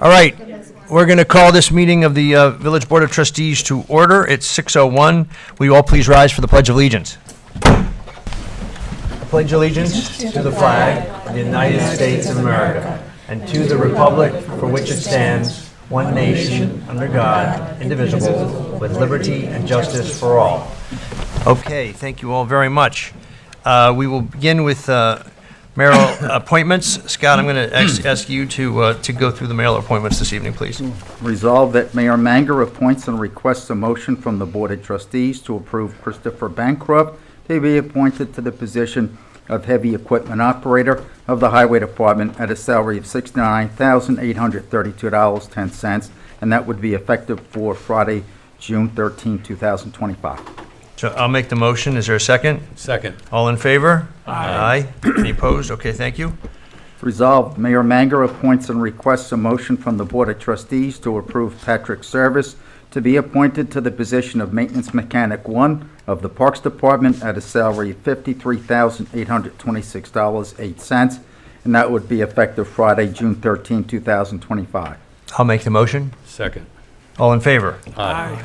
All right, we're going to call this meeting of the Village Board of Trustees to order. It's 6:01. Will you all please rise for the Pledge of Allegiance? I pledge allegiance to the flag of the United States of America and to the republic for which it stands, one nation, under God, indivisible, with liberty and justice for all. Okay, thank you all very much. We will begin with mayoral appointments. Scott, I'm going to ask you to go through the mayoral appointments this evening, please. Resolved that Mayor Manger appoints and requests a motion from the Board of Trustees to approve Christopher Bancroft to be appointed to the position of Heavy Equipment Operator of the Highway Department at a salary of $69,832.10, and that would be effective for Friday, June 13, 2025. So I'll make the motion. Is there a second? Second. All in favor? Aye. Any opposed? Okay, thank you. Resolved, Mayor Manger appoints and requests a motion from the Board of Trustees to approve Patrick Service to be appointed to the position of Maintenance Mechanic 1 of the Parks Department at a salary of $53,826.08, and that would be effective Friday, June 13, 2025. I'll make the motion. Second. All in favor? Aye.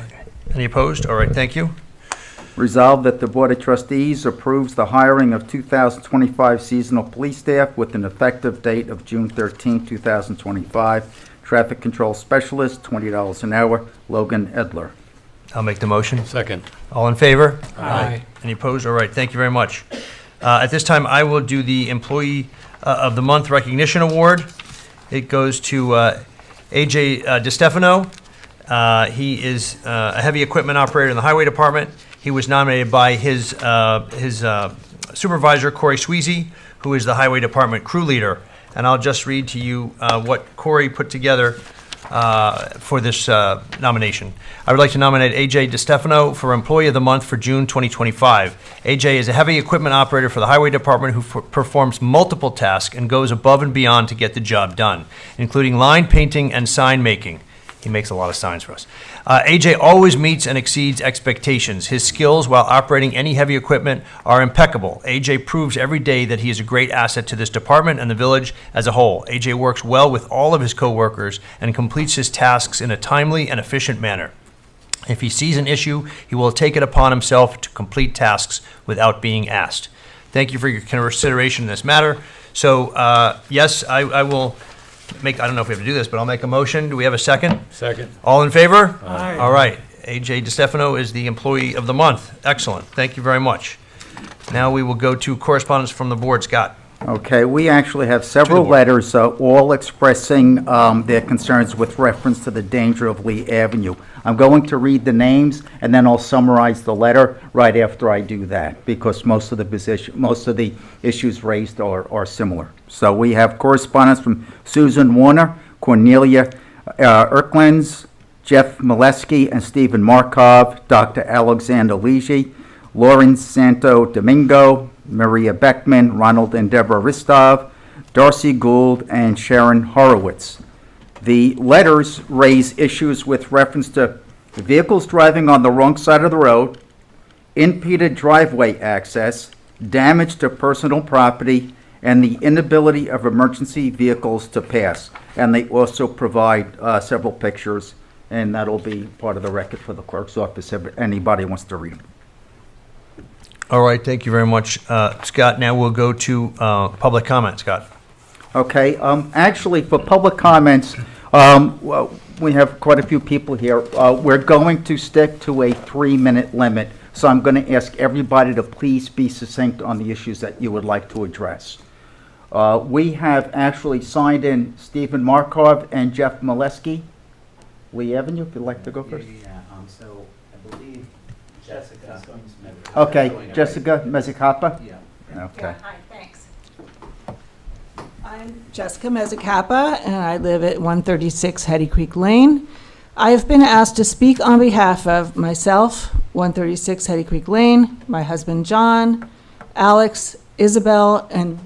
Any opposed? All right, thank you. Resolved that the Board of Trustees approves the hiring of 2025 seasonal police staff with an effective date of June 13, 2025. Traffic Control Specialist, $20 an hour, Logan Edler. I'll make the motion. Second. All in favor? Aye. Any opposed? All right, thank you very much. At this time, I will do the Employee of the Month Recognition Award. It goes to A.J. DeStefano. He is a heavy equipment operator in the Highway Department. He was nominated by his supervisor, Corey Sweezy, who is the Highway Department crew leader. And I'll just read to you what Corey put together for this nomination. I would like to nominate A.J. DeStefano for Employee of the Month for June 2025. A.J. is a heavy equipment operator for the Highway Department who performs multiple tasks and goes above and beyond to get the job done, including line painting and sign making. He makes a lot of signs for us. AJ always meets and exceeds expectations. His skills while operating any heavy equipment are impeccable. AJ proves every day that he is a great asset to this department and the village as a whole. AJ works well with all of his coworkers and completes his tasks in a timely and efficient manner. If he sees an issue, he will take it upon himself to complete tasks without being asked. Thank you for your consideration in this matter. So, yes, I will I don't know if we have to do this, but I'll make a motion. Do we have a second? Second. All in favor? Aye. All right. A.J. DeStefano is the Employee of the Month. Excellent. Thank you very much. Now we will go to correspondence from the board. Scott. Okay, we actually have several letters, all expressing their concerns with reference to the danger of Lee Avenue. I'm going to read the names, and then I'll summarize the letter right after I do that, because most of the issues raised are similar. So we have correspondence from Susan Warner, Cornelia Erklens, Jeff Molesky, and Stephen Markov, Dr. Alexander Ligi, Lauren Santo Domingo, Maria Beckman, Ronald and Deborah Ristov, Darcy Gould, and Sharon Horowitz. The letters raise issues with reference to vehicles driving on the wrong side of the road, impeded driveway access, damage to personal property, and the inability of emergency vehicles to pass. And they also provide several pictures, and that'll be part of the record for the clerk's office if anybody wants to read them. All right. Thank you very much, Scott. Now we'll go to public comment. Scott. Okay, actually, for public comments, we have quite a few people here. We're going to stick to a 3-minute limit, so I'm going to ask everybody to please be succinct on the issues that you would like to address. We have actually signed in Stephen Markov and Jeff Molesky. Lee Avenue, if you'd like to go first. So I believe Jessica. Okay, Jessica Mezzacapa? Yeah. Okay. Hi, thanks. I'm Jessica Mezzacapa, and I live at 136 Hetty Creek Lane. I have been asked to speak on behalf of myself, 136 Hetty Creek Lane, my husband John, Alex, Isabel, and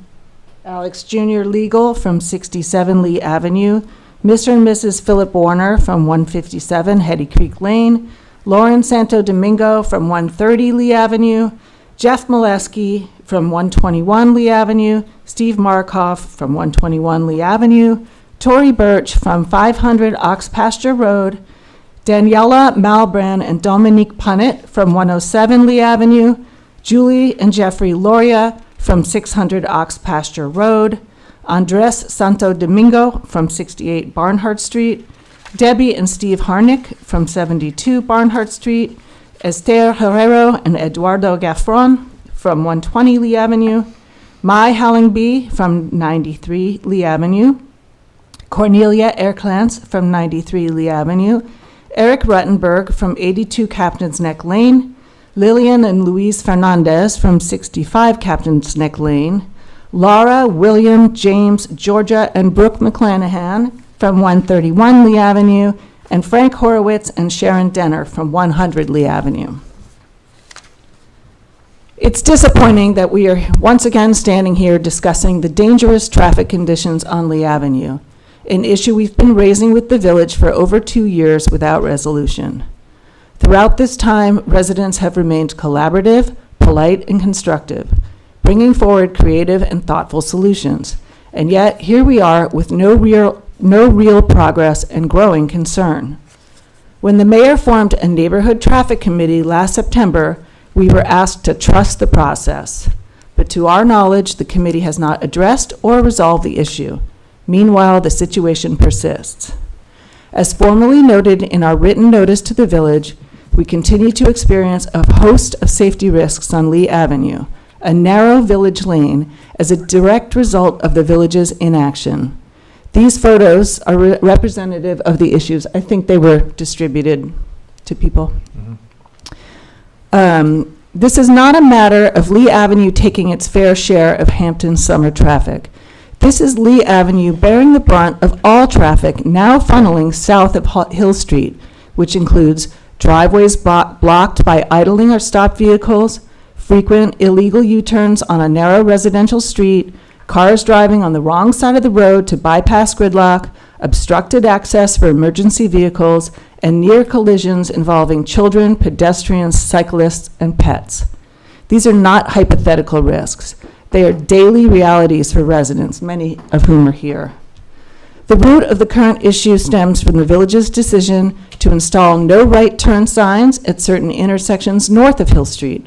Alex Jr. Legal from 67 Lee Avenue, Mr. and Mrs. Philip Warner from 157 Hetty Creek Lane, Lauren Santo Domingo from 130 Lee Avenue, Jeff Molesky from 121 Lee Avenue, Steve Markoff from 121 Lee Avenue, Tori Birch from 500 Ox Pasture Road, Daniela Malbran and Dominique Punnett from 107 Lee Avenue, Julie and Jeffrey Loria from 600 Ox Pasture Road, Andres Santo Domingo from 68 Barnhart Street, Debbie and Steve Harnick from 72 Barnhart Street, Esther Herrero and Eduardo Gaffron from 120 Lee Avenue, Mai Hallingby from 93 Lee Avenue, Cornelia Erklantz from 93 Lee Avenue, Eric Ruttenberg from 82 Captain's Neck Lane, Lillian and Luis Fernandez from 65 Captain's Neck Lane, Laura, William, James, Georgia, and Brooke McClanahan from 131 Lee Avenue, and Frank Horowitz and Sharon Denner from 100 Lee Avenue. It's disappointing that we are once again standing here discussing the dangerous traffic conditions on Lee Avenue, an issue we've been raising with the village for over 2 years without resolution. Throughout this time, residents have remained collaborative, polite, and constructive, bringing forward creative and thoughtful solutions. And yet, here we are with no real progress and growing concern. When the mayor formed a neighborhood traffic committee last September, we were asked to trust the process. But to our knowledge, the committee has not addressed or resolved the issue. Meanwhile, the situation persists. As formally noted in our written notice to the village, we continue to experience a host of safety risks on Lee Avenue, a narrow village lane, as a direct result of the village's inaction. These photos are representative of the issues. I think they were distributed to people. This is not a matter of Lee Avenue taking its fair share of Hampton's summer traffic. This is Lee Avenue bearing the brunt of all traffic now funneling south of Hill Street, which includes driveways blocked by idling or stopped vehicles, frequent illegal U-turns on a narrow residential street, cars driving on the wrong side of the road to bypass gridlock, obstructed access for emergency vehicles, and near collisions involving children, pedestrians, cyclists, and pets. These are not hypothetical risks. They are daily realities for residents, many of whom are here. The root of the current issue stems from the village's decision to install no right turn signs at certain intersections north of Hill Street.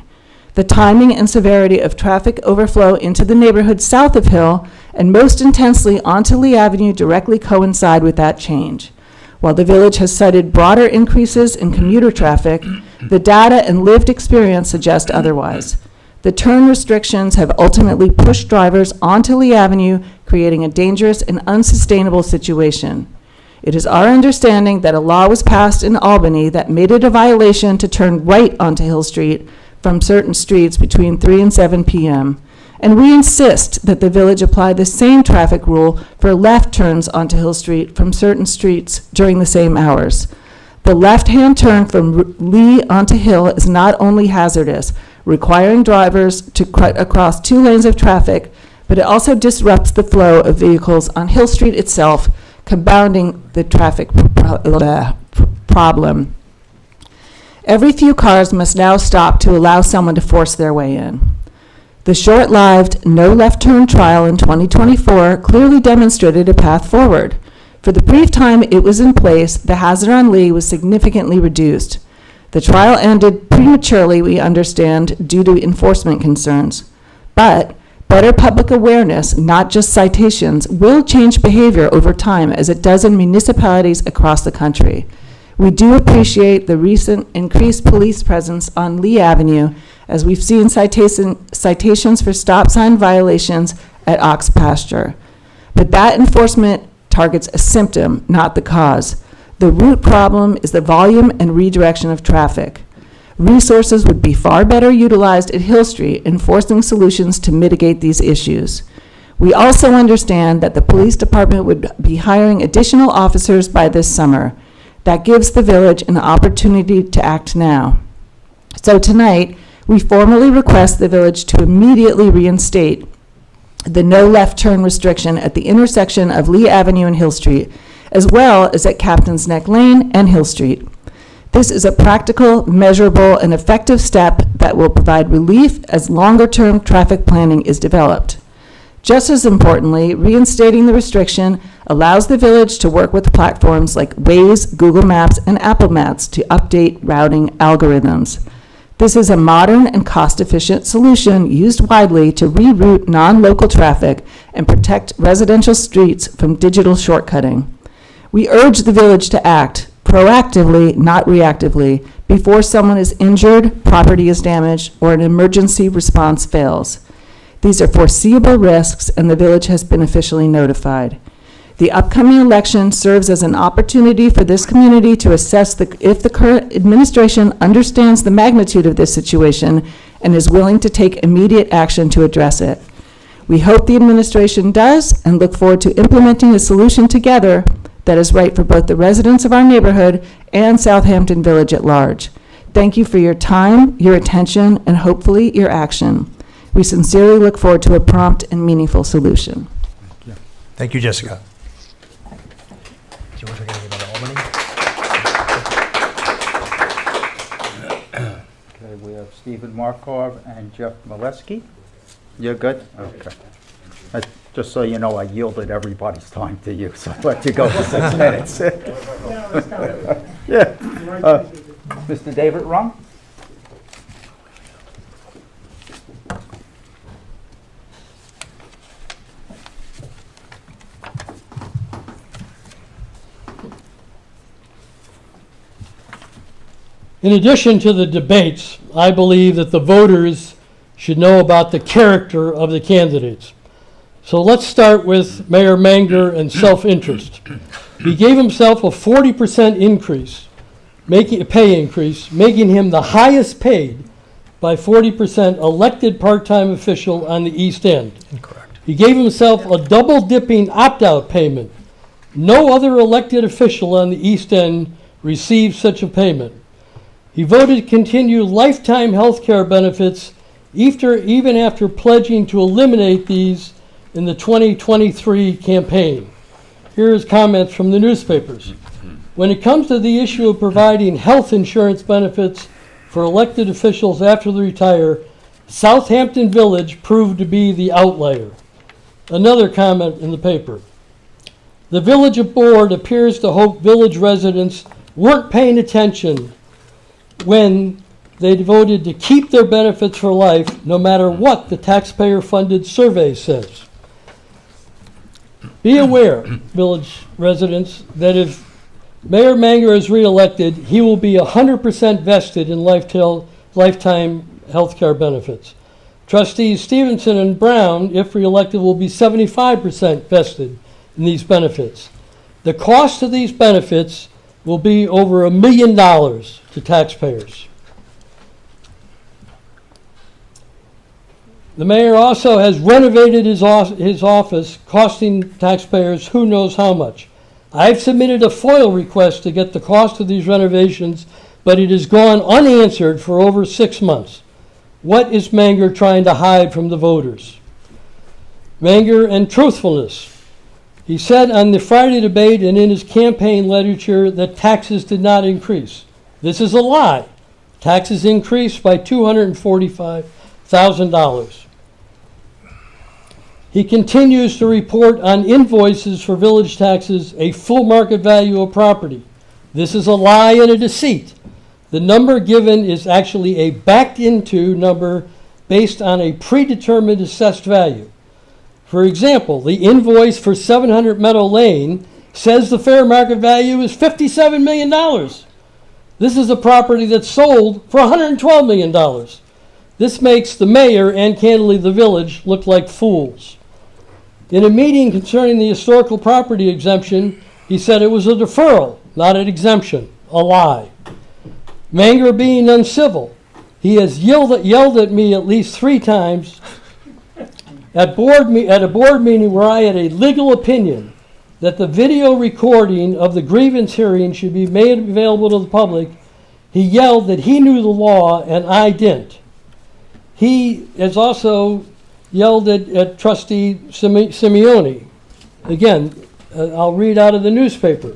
The timing and severity of traffic overflow into the neighborhood south of Hill and most intensely onto Lee Avenue directly coincide with that change. While the village has cited broader increases in commuter traffic, the data and lived experience suggest otherwise. The turn restrictions have ultimately pushed drivers onto Lee Avenue, creating a dangerous and unsustainable situation. It is our understanding that a law was passed in Albany that made it a violation to turn right onto Hill Street from certain streets between 3 and 7 p.m. And we insist that the village apply the same traffic rule for left turns onto Hill Street from certain streets during the same hours. The left-hand turn from Lee onto Hill is not only hazardous, requiring drivers to cut across 2 lanes of traffic, but it also disrupts the flow of vehicles on Hill Street itself, compounding the traffic problem. Every few cars must now stop to allow someone to force their way in. The short-lived no left turn trial in 2024 clearly demonstrated a path forward. For the brief time it was in place, the hazard on Lee was significantly reduced. The trial ended prematurely, we understand, due to enforcement concerns. But better public awareness, not just citations, will change behavior over time as it does in municipalities across the country. We do appreciate the recent increased police presence on Lee Avenue, as we've seen citations for stop sign violations at Ox Pasture. But that enforcement targets a symptom, not the cause. The root problem is the volume and redirection of traffic. Resources would be far better utilized at Hill Street, enforcing solutions to mitigate these issues. We also understand that the police department would be hiring additional officers by this summer. That gives the village an opportunity to act now. So tonight, we formally request the village to immediately reinstate the no left turn restriction at the intersection of Lee Avenue and Hill Street, as well as at Captain's Neck Lane and Hill Street. This is a practical, measurable, and effective step that will provide relief as longer-term traffic planning is developed. Just as importantly, reinstating the restriction allows the village to work with platforms like Waze, Google Maps, and Apple Maps to update routing algorithms. This is a modern and cost-efficient solution used widely to reroute non-local traffic and protect residential streets from digital shortcutting. We urge the village to act proactively, not reactively, before someone is injured, property is damaged, or an emergency response fails. These are foreseeable risks, and the village has been officially notified. The upcoming election serves as an opportunity for this community to assess if the current administration understands the magnitude of this situation and is willing to take immediate action to address it. We hope the administration does and look forward to implementing a solution together that is right for both the residents of our neighborhood and Southampton Village at large. Thank you for your time, your attention, and hopefully your action. We sincerely look forward to a prompt and meaningful solution. Thank you, Jessica. Do you want to say anything about Albany? Okay, we have Stephen Markov and Jeff Molesky. You're good? Okay. Just so you know, I yielded everybody's time to you, so I let you go for 6 minutes. Yeah. Mr. David Rung? In addition to the debates, I believe that the voters should know about the character of the candidates. So let's start with Mayor Manger and self-interest. He gave himself a 40% increase, pay increase, making him the highest paid by 40% elected part-time official on the East End. Incorrect. He gave himself a double-dipping opt-out payment. No other elected official on the East End received such a payment. He voted to continue lifetime health care benefits even after pledging to eliminate these in the 2023 campaign. Here is comments from the newspapers. When it comes to the issue of providing health insurance benefits for elected officials after they retire, Southampton Village proved to be the outlier. Another comment in the paper. The village board appears to hope village residents weren't paying attention when they voted to keep their benefits for life, no matter what the taxpayer-funded survey says. Be aware, village residents, that if Mayor Manger is reelected, he will be 100% vested in lifetime health care benefits. Trustees Stevenson and Brown, if reelected, will be 75% vested in these benefits. The cost of these benefits will be over $1 million to taxpayers. The mayor also has renovated his office, costing taxpayers who knows how much. I've submitted a FOIL request to get the cost of these renovations, but it has gone unanswered for over 6 months. What is Manger trying to hide from the voters? Manger and truthfulness. He said on the Friday debate and in his campaign literature that taxes did not increase. This is a lie. Taxes increased by $245,000. He continues to report on invoices for village taxes a full market value of property. This is a lie and a deceit. The number given is actually a backed into number based on a predetermined assessed value. For example, the invoice for 700 Meadow Lane says the fair market value is $57 million. This is a property that's sold for $112 million. This makes the mayor and candidly the village look like fools. In a meeting concerning the historical property exemption, he said it was a deferral, not an exemption, a lie. Manger being uncivil. He has yelled at me at least 3 times at a board meeting where I had a legal opinion that the video recording of the grievance hearing should be made available to the public. He yelled that he knew the law and I didn't. He has also yelled at Trustee Simeone. Again, I'll read out of the newspaper.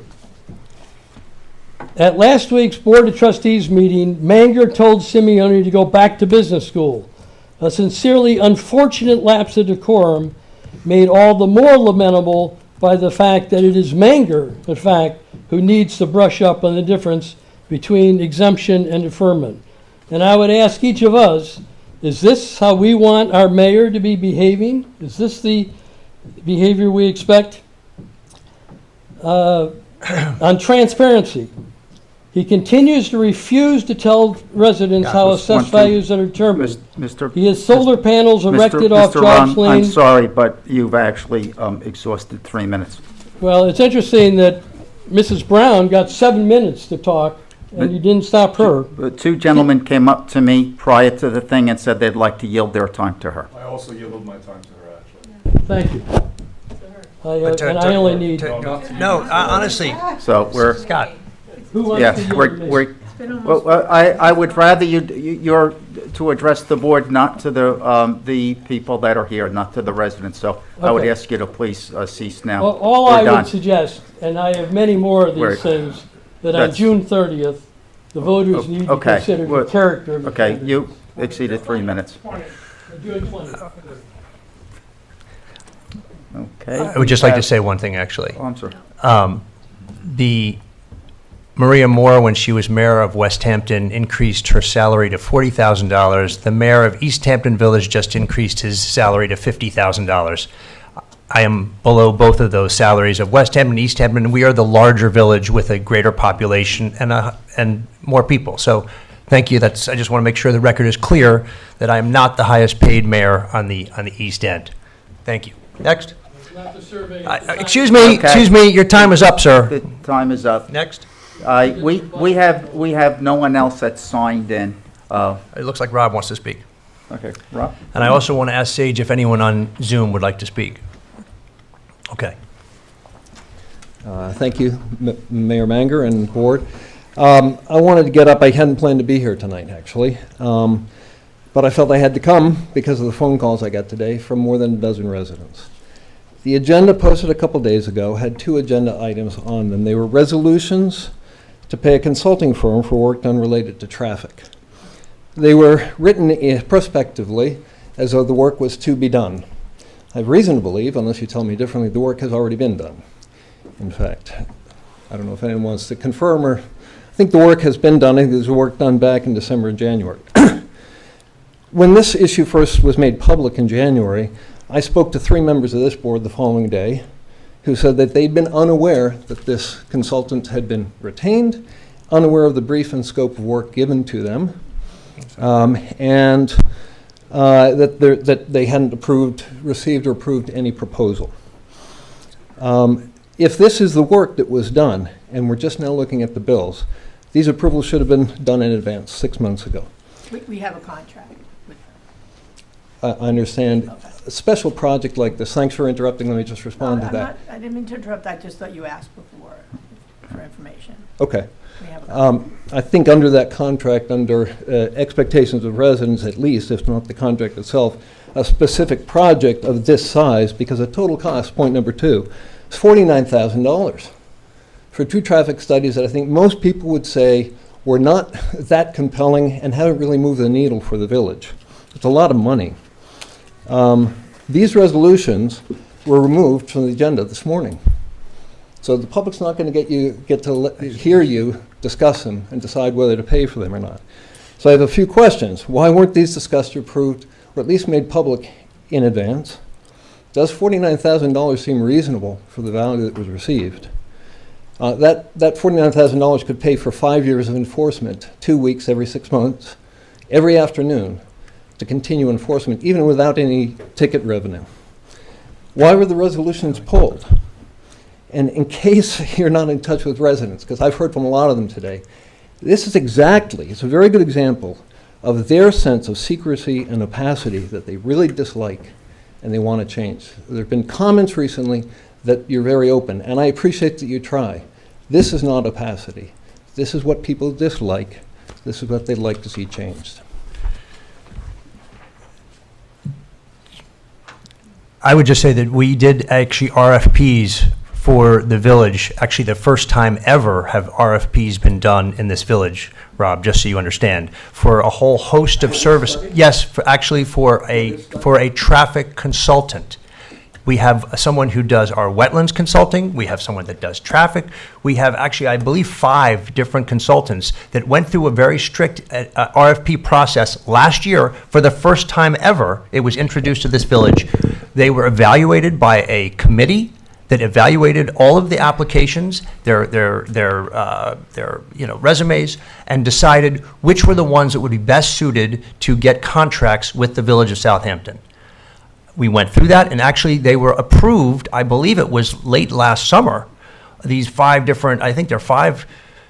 At last week's Board of Trustees meeting, Manger told Simeone to go back to business school. A sincerely unfortunate lapse of decorum made all the more lamentable by the fact that it is Manger, in fact, who needs to brush up on the difference between exemption and deferment. And I would ask each of us, is this how we want our mayor to be behaving? Is this the behavior we expect? On transparency, he continues to refuse to tell residents how Just assessed one thing. values are determined. Mr. He has solar panels erected off Mr. Jobs Ron, I'm Lane. sorry, but you've actually exhausted 3 minutes. Well, it's interesting that Mrs. Brown got 7 minutes to talk, and you didn't stop her. Two gentlemen came up to me prior to the thing and said they'd like to yield their time to her. I also yielded my time to her, actually. Thank you. But And I only need, No, honestly, So we're, Scott, who wants to yeah, yield to me? well, I would rather you're to address the board, not to the people that are here, not to the residents. So I would Okay. ask you to please cease now. All We're I done. would suggest, and I have many more of We're- these things, that on That's- June 30th, the voters need to Okay, consider the well, character of the Okay, candidate. you exceeded 3 minutes. June 20th. Okay. I would just like to say one thing, actually. Oh, I'm sorry. The Maria Moore, when she was mayor of West Hampton, increased her salary to $40,000. The mayor of East Hampton Village just increased his salary to $50,000. I am below both of those salaries of West Hampton and East Hampton. We are the larger village with a greater population and more people. So thank you. I just want to make sure the record is clear that I am not the highest paid mayor on the East End. Thank you. Next. Not the survey. Excuse me, your time is up, sir. The time is up. Next. We have no one else that's signed in. It looks like Rob wants to speak. Okay, Rob? And I also want to ask Sage if anyone on Zoom would like to speak. Okay. Thank you, Mayor Manger and board. I wanted to get up. I hadn't planned to be here tonight, actually. But I felt I had to come because of the phone calls I got today from more than a dozen residents. The agenda posted a couple days ago had 2 agenda items on them. They were resolutions to pay a consulting firm for work done related to traffic. They were written prospectively as though the work was to be done. I have reason to believe, unless you tell me differently, the work has already been done. In fact, I don't know if anyone wants to confirm or, I think the work has been done. I think there's work done back in December and January. When this issue first was made public in January, I spoke to 3 members of this board the following day who said that they'd been unaware that this consultant had been retained, unaware of the brief and scope of work given to them, and that they hadn't received or approved any proposal. If this is the work that was done, and we're just now looking at the bills, these approvals should have been done in advance, 6 months ago. We have a contract with I understand. A special project like this, thanks for interrupting, let me just respond to that. I didn't mean to interrupt, I just thought you asked before for information. Okay. We have a I think under that contract, under expectations of residents at least, if not the contract itself, a specific project of this size, because the total cost, point number 2, is $49,000 for 2 traffic studies that I think most people would say were not that compelling and haven't really moved the needle for the village. It's a lot of money. These resolutions were removed from the agenda this morning. So the public's not going to get to hear you discuss them and decide whether to pay for them or not. So I have a few questions. Why weren't these discussed or approved, or at least made public in advance? Does $49,000 seem reasonable for the value that was received? That $49,000 could pay for 5 years of enforcement, 2 weeks every 6 months, every afternoon, to continue enforcement, even without any ticket revenue. Why were the resolutions pulled? And in case you're not in touch with residents, because I've heard from a lot of them today, this is it's a very good example of their sense of secrecy and opacity that they really dislike and they want to change. There have been comments recently that you're very open, and I appreciate that you try. This is not opacity. This is what people dislike. This is what they'd like to see changed. I would just say that we did actually RFPs for the village. Actually, the first time ever have RFPs been done in this village, Rob, just so you understand, for a whole host of service. Yes, for a traffic consultant. We have someone who does our wetlands consulting. We have someone that does traffic. We have actually, I believe, 5 different consultants that went through a very strict RFP process last year for the first time ever. It was introduced to this village. They were evaluated by a committee that evaluated all of the applications, their resumes, and decided which were the ones that would be best suited to get contracts with the Village of Southampton. We went through that, and actually they were approved, I believe it was late last summer, these 5 different, I think there are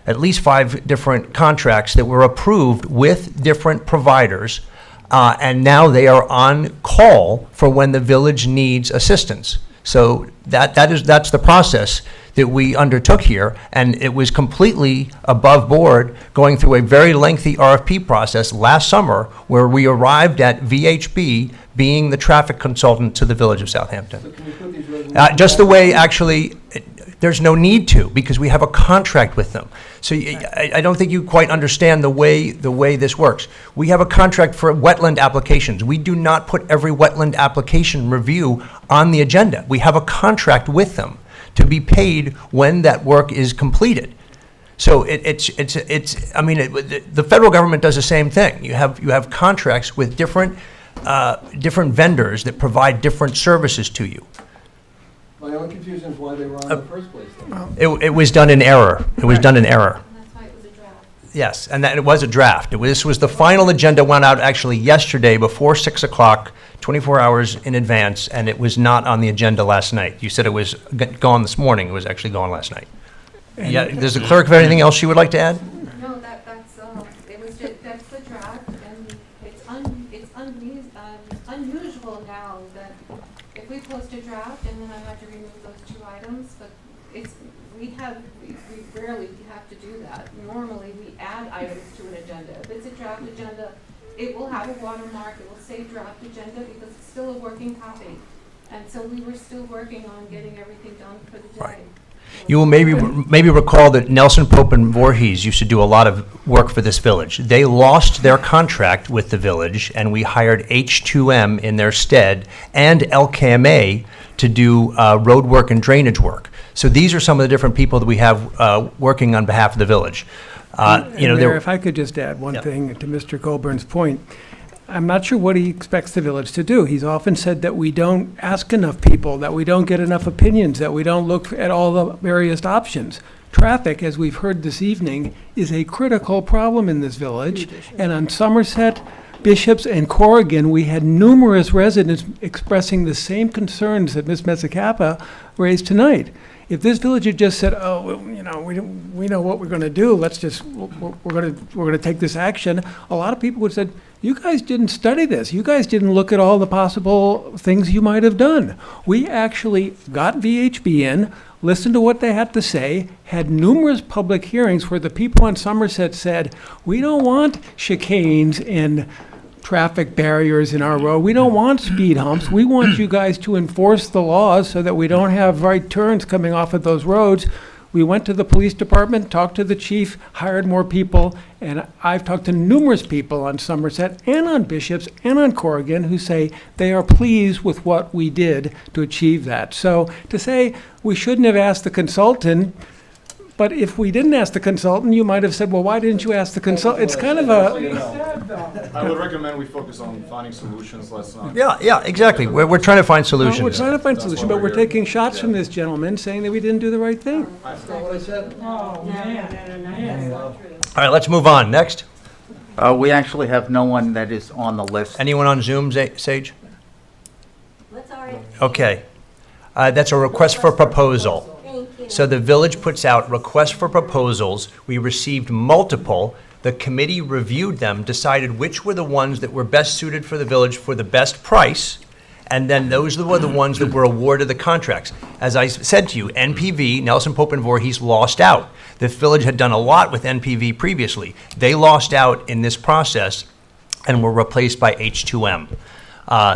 at least 5 different contracts that were approved with different providers, and now they are on call for when the village needs assistance. So that's the process that we undertook here, and it was completely above board, going through a very lengthy RFP process last summer, where we arrived at VHB being the traffic consultant to the Village of Southampton. Just the way, actually, there's no need to, because we have a contract with them. So I don't think you quite understand the way this works. We have a contract for wetland applications. We do not put every wetland application review on the agenda. We have a contract with them to be paid when that work is completed. So the federal government does the same thing. You have contracts with different vendors that provide different services to you. My only confusion is why they were on in the first place. It was done in error. It was done in error. And that's why it was a draft. Yes, and that it was a draft. This was the final agenda, went out actually yesterday before 6 o'clock, 24 hours in advance, and it was not on the agenda last night. You said it was gone this morning. It was actually gone last night. Yeah, does the clerk have anything else she would like to add? No, that's the draft, and it's unusual now that if we post a draft and then I have to remove those 2 items, but we rarely have to do that. Normally, we add items to an agenda. If it's a draft agenda, it will have a watermark, it will say draft agenda, because it's still a working copy. And so we were still working on getting everything done for the day. Right. You will maybe recall that Nelson Pope and Voorhees used to do a lot of work for this village. They lost their contract with the village, and we hired H2M in their stead and LKMA to do road work and drainage work. So these are some of the different people that we have working on behalf of the village. Mayor, if I could just add one Yeah. thing to Mr. Colburn's point. I'm not sure what he expects the village to do. He's often said that we don't ask enough people, that we don't get enough opinions, that we don't look at all the various options. Traffic, as we've heard this evening, is a critical problem in this village. And on Somerset, Bishops, and Corrigan, we had numerous residents expressing the same concerns that Ms. Mezzacapa raised tonight. If this village had just said, "Oh, we know what we're going to do. We're going to take this action," a lot of people would have said, "You guys didn't study this. You guys didn't look at all the possible things you might have done." We actually got VHB in, listened to what they had to say, had numerous public hearings where the people on Somerset said, "We don't want chicanes and traffic barriers in our road. We don't want speed humps. We want you guys to enforce the laws so that we don't have right turns coming off of those roads." We went to the police department, talked to the chief, hired more people, and I've talked to numerous people on Somerset and on Bishops and on Corrigan who say they are pleased with what we did to achieve that. So to say we shouldn't have asked the consultant, but if we didn't ask the consultant, you might have said, "Well, why didn't you ask the consultant?" It's kind of I would recommend we focus on finding solutions, let's not. Yeah, exactly. We're trying to find solutions. We're trying to find That's solutions, why but we're we're here. taking shots from this gentleman saying that we didn't do the right thing. That's not what I said. Oh, man. All right, let's move on. Next. We actually have no one that is on the list. Anyone on Zoom, Sage? Let's already. Okay. That's a request for proposal. Thank you. So the village puts out requests for proposals. We received multiple. The committee reviewed them, decided which were the ones that were best suited for the village for the best price, and then those were the ones that were awarded the contracts. As I said to you, NPV, Nelson Pope and Voorhees, lost out. The village had done a lot with NPV previously. They lost out in this process and were replaced by H2M.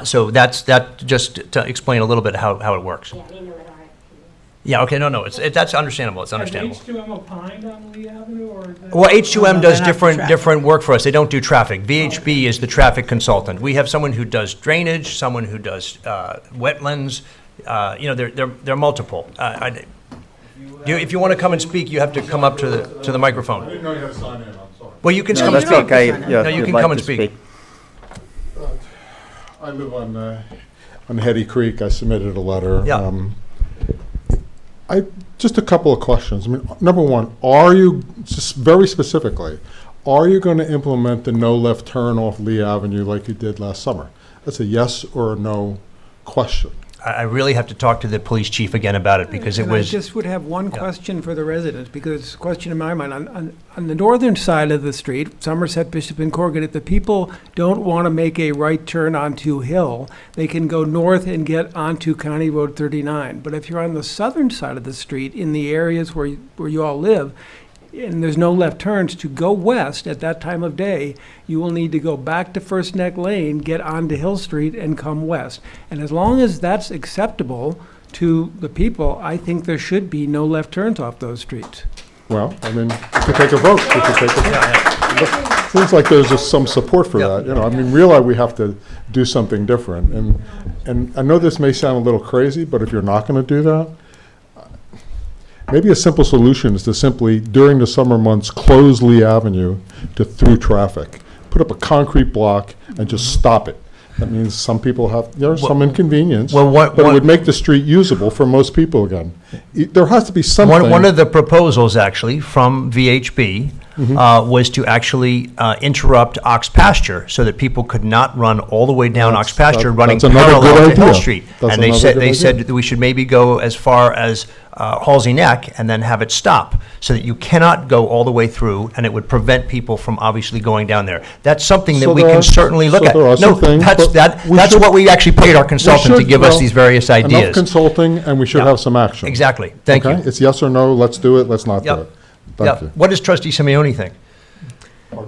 So that's just to explain a little bit how it works. Yeah, they know it already. Yeah, okay, no, that's understandable, it's understandable. Has H2M opined on Lee Avenue, or? Well, H2M does they're not different work for us. They don't do traffic. VHB is the traffic consultant. We have someone who does drainage, someone who does wetlands, You know, there are multiple. If you want to come and speak, you have to come up to the microphone. I didn't know you had to sign in, I'm sorry. Well, you can No, come and that's speak. okay. Yeah, No, if you you'd can like come and to speak. I live on Hetty Creek. I submitted a letter. Yeah. Just a couple of questions. I mean, number one, are you, just very specifically, are you going to implement the no left turn off Lee Avenue like you did last summer? That's a yes or a no question. I really have to talk to the police chief again about it because it And I was, just would have one question for the residents, because it's a question in my mind. On the northern side of the street, Somerset, Bishop, and Corrigan, the people don't want to make a right turn onto Hill. They can go north and get onto County Road 39. But if you're on the southern side of the street, in the areas where you all live, and there's no left turns, to go west at that time of day, you will need to go back to First Neck Lane, get onto Hill Street, and come west. And as long as that's acceptable to the people, I think there should be no left turns off those streets. Well, I mean, we could take a vote. We could take a Seems like there's just some support for that, you know. I mean, realize we have to do something different. And I know this may sound a little crazy, but if you're not going to do that, maybe a simple solution is to simply, during the summer months, close Lee Avenue to through traffic. Put up a concrete block and just stop it. That means some people have, there's some inconvenience, well, but it would make the street usable for most people again. There has to be something. one of the proposals actually from VHB was to actually interrupt Ox Pasture so that people could not run all the way down Ox Pasture running that's another parallel good to Hill idea. Street. That's And they another said good they idea. said that we should maybe go as far as Halsey Neck and then have it stop so that you cannot go all the way through, and it would prevent people from obviously going down there. That's something that So we there can are- certainly look so at. there are No, some things, that's but we that's should- what we actually paid our consultant to should, give us well, these various Enough ideas. consulting, and we should Yeah. have some action. Exactly. Thank Okay? you. It's yes or no, let's do it, let's not do Yep. it. Thank you. What does Trustee Simeoni think?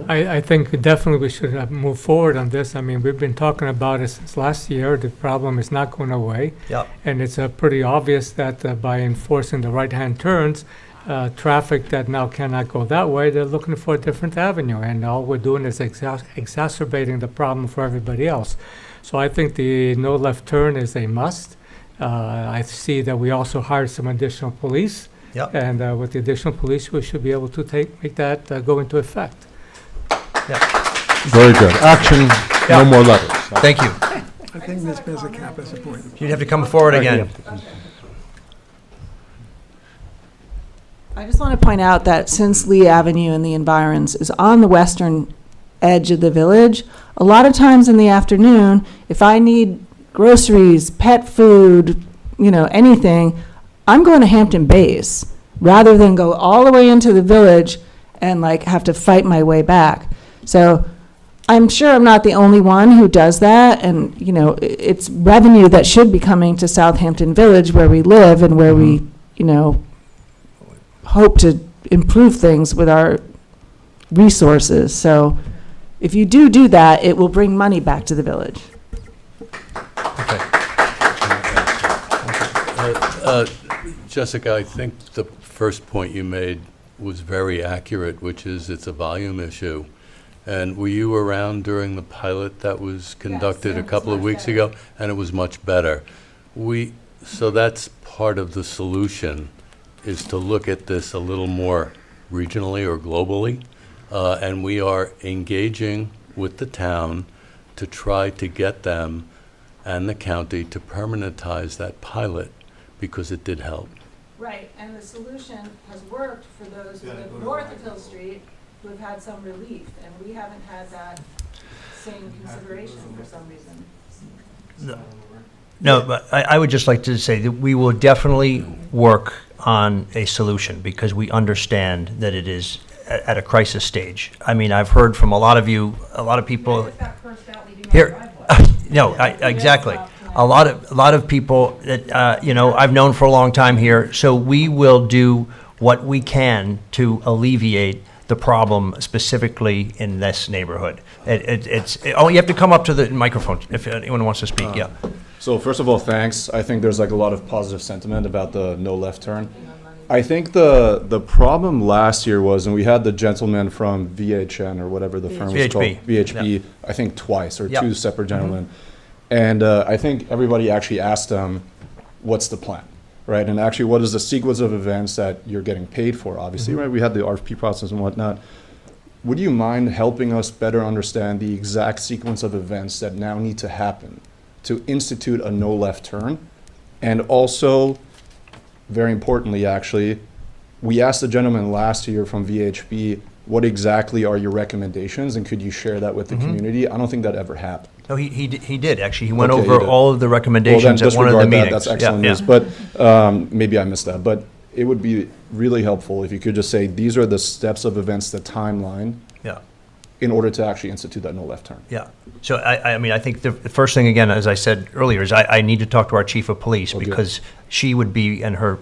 I think definitely we should move forward on this. I mean, we've been talking about it since last year. The problem is not going away. Yep. And it's pretty obvious that by enforcing the right-hand turns, traffic that now cannot go that way, they're looking for a different avenue. And all we're doing is exacerbating the problem for everybody else. So I think the no left turn is a must. I see that we also hired some additional police. Yep. And with the additional police, we should be able to make that go into effect. Very good. Action, Yeah. no more letters. Thank you. I think Ms. Bezakapa is appointed. You'd have to come forward again. I just want to point out that since Lee Avenue and the environs is on the western edge of the village, a lot of times in the afternoon, if I need groceries, pet food, anything, I'm going to Hampton Bays rather than go all the way into the village and have to fight my way back. So I'm sure I'm not the only one who does that, and it's revenue that should be coming to Southampton Village where we live and where we hope to improve things with our resources. So if you do that, it will bring money back to the village. Jessica, I think the first point you made was very accurate, which is it's a volume issue. And were you around during the pilot that was conducted a couple of weeks ago? And it was much better. So that's part of the solution, is to look at this a little more regionally or globally. And we are engaging with the town to try to get them and the county to permanentize that pilot, because it did help. Right, and the solution has worked for those who live north of Hill Street who have had some relief, and we haven't had that same consideration for some reason. No, but I would just like to say that we will definitely work on a solution because we understand that it is at a crisis stage. I mean, I've heard from a lot of you, a lot of people here. No, exactly. A lot of people that I've known for a long time here. So we will do what we can to alleviate the problem specifically in this neighborhood. You have to come up to the microphone if anyone wants to speak. Yeah. So first of all, thanks. I think there's a lot of positive sentiment about the no left turn. I think the problem last year was, and we had the gentleman from VHN or whatever the firm was called. VHB, I think twice, or two separate gentlemen. And I think everybody actually asked them, what's the plan, right? And actually, what is the sequence of events that you're getting paid for, obviously, right? We had the RFP process and whatnot. Would you mind helping us better understand the exact sequence of events that now need to happen to institute a no left turn? And also, very importantly, actually, we asked the gentleman last year from VHB, what exactly are your recommendations, and could you share that with the community? I don't think that ever happened. No, he did, actually. He went Okay, he over did. all of the recommendations at one of the disregard that. meetings. That's excellent Yeah, news, but maybe I missed that. But it would be really helpful if you could just say, these are the steps of events, the timeline, yeah. in order to actually institute that no left turn. Yeah. So I mean, I think the first thing, again, as I said earlier, is I need to talk to our chief of police because she would be, and her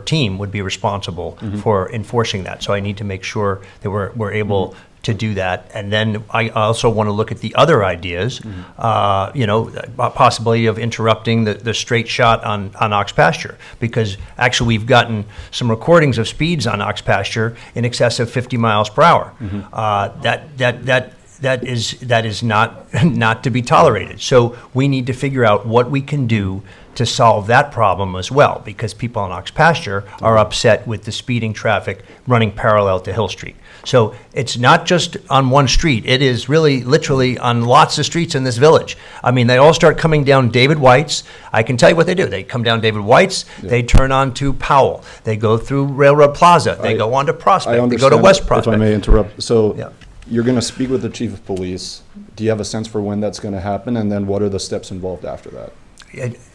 team would be responsible for enforcing that. So I need to make sure that we're able to do that. And then I also want to look at the other ideas, possibility of interrupting the straight shot on Ox Pasture, because actually we've gotten some recordings of speeds on Ox Pasture in excess of 50 miles per hour. That is not to be tolerated. So we need to figure out what we can do to solve that problem as well, because people on Ox Pasture are upset with the speeding traffic running parallel to Hill Street. So it's not just on one street. It is really literally on lots of streets in this village. I mean, they all start coming down David White's. I can tell you what they do. They come down David White's, they turn on to Powell, they go through Railroad Plaza, they go on to Prospect, they go to West Prospect. If I may interrupt. So Yeah. you're going to speak with the chief of police. Do you have a sense for when that's going to happen? And then what are the steps involved after that?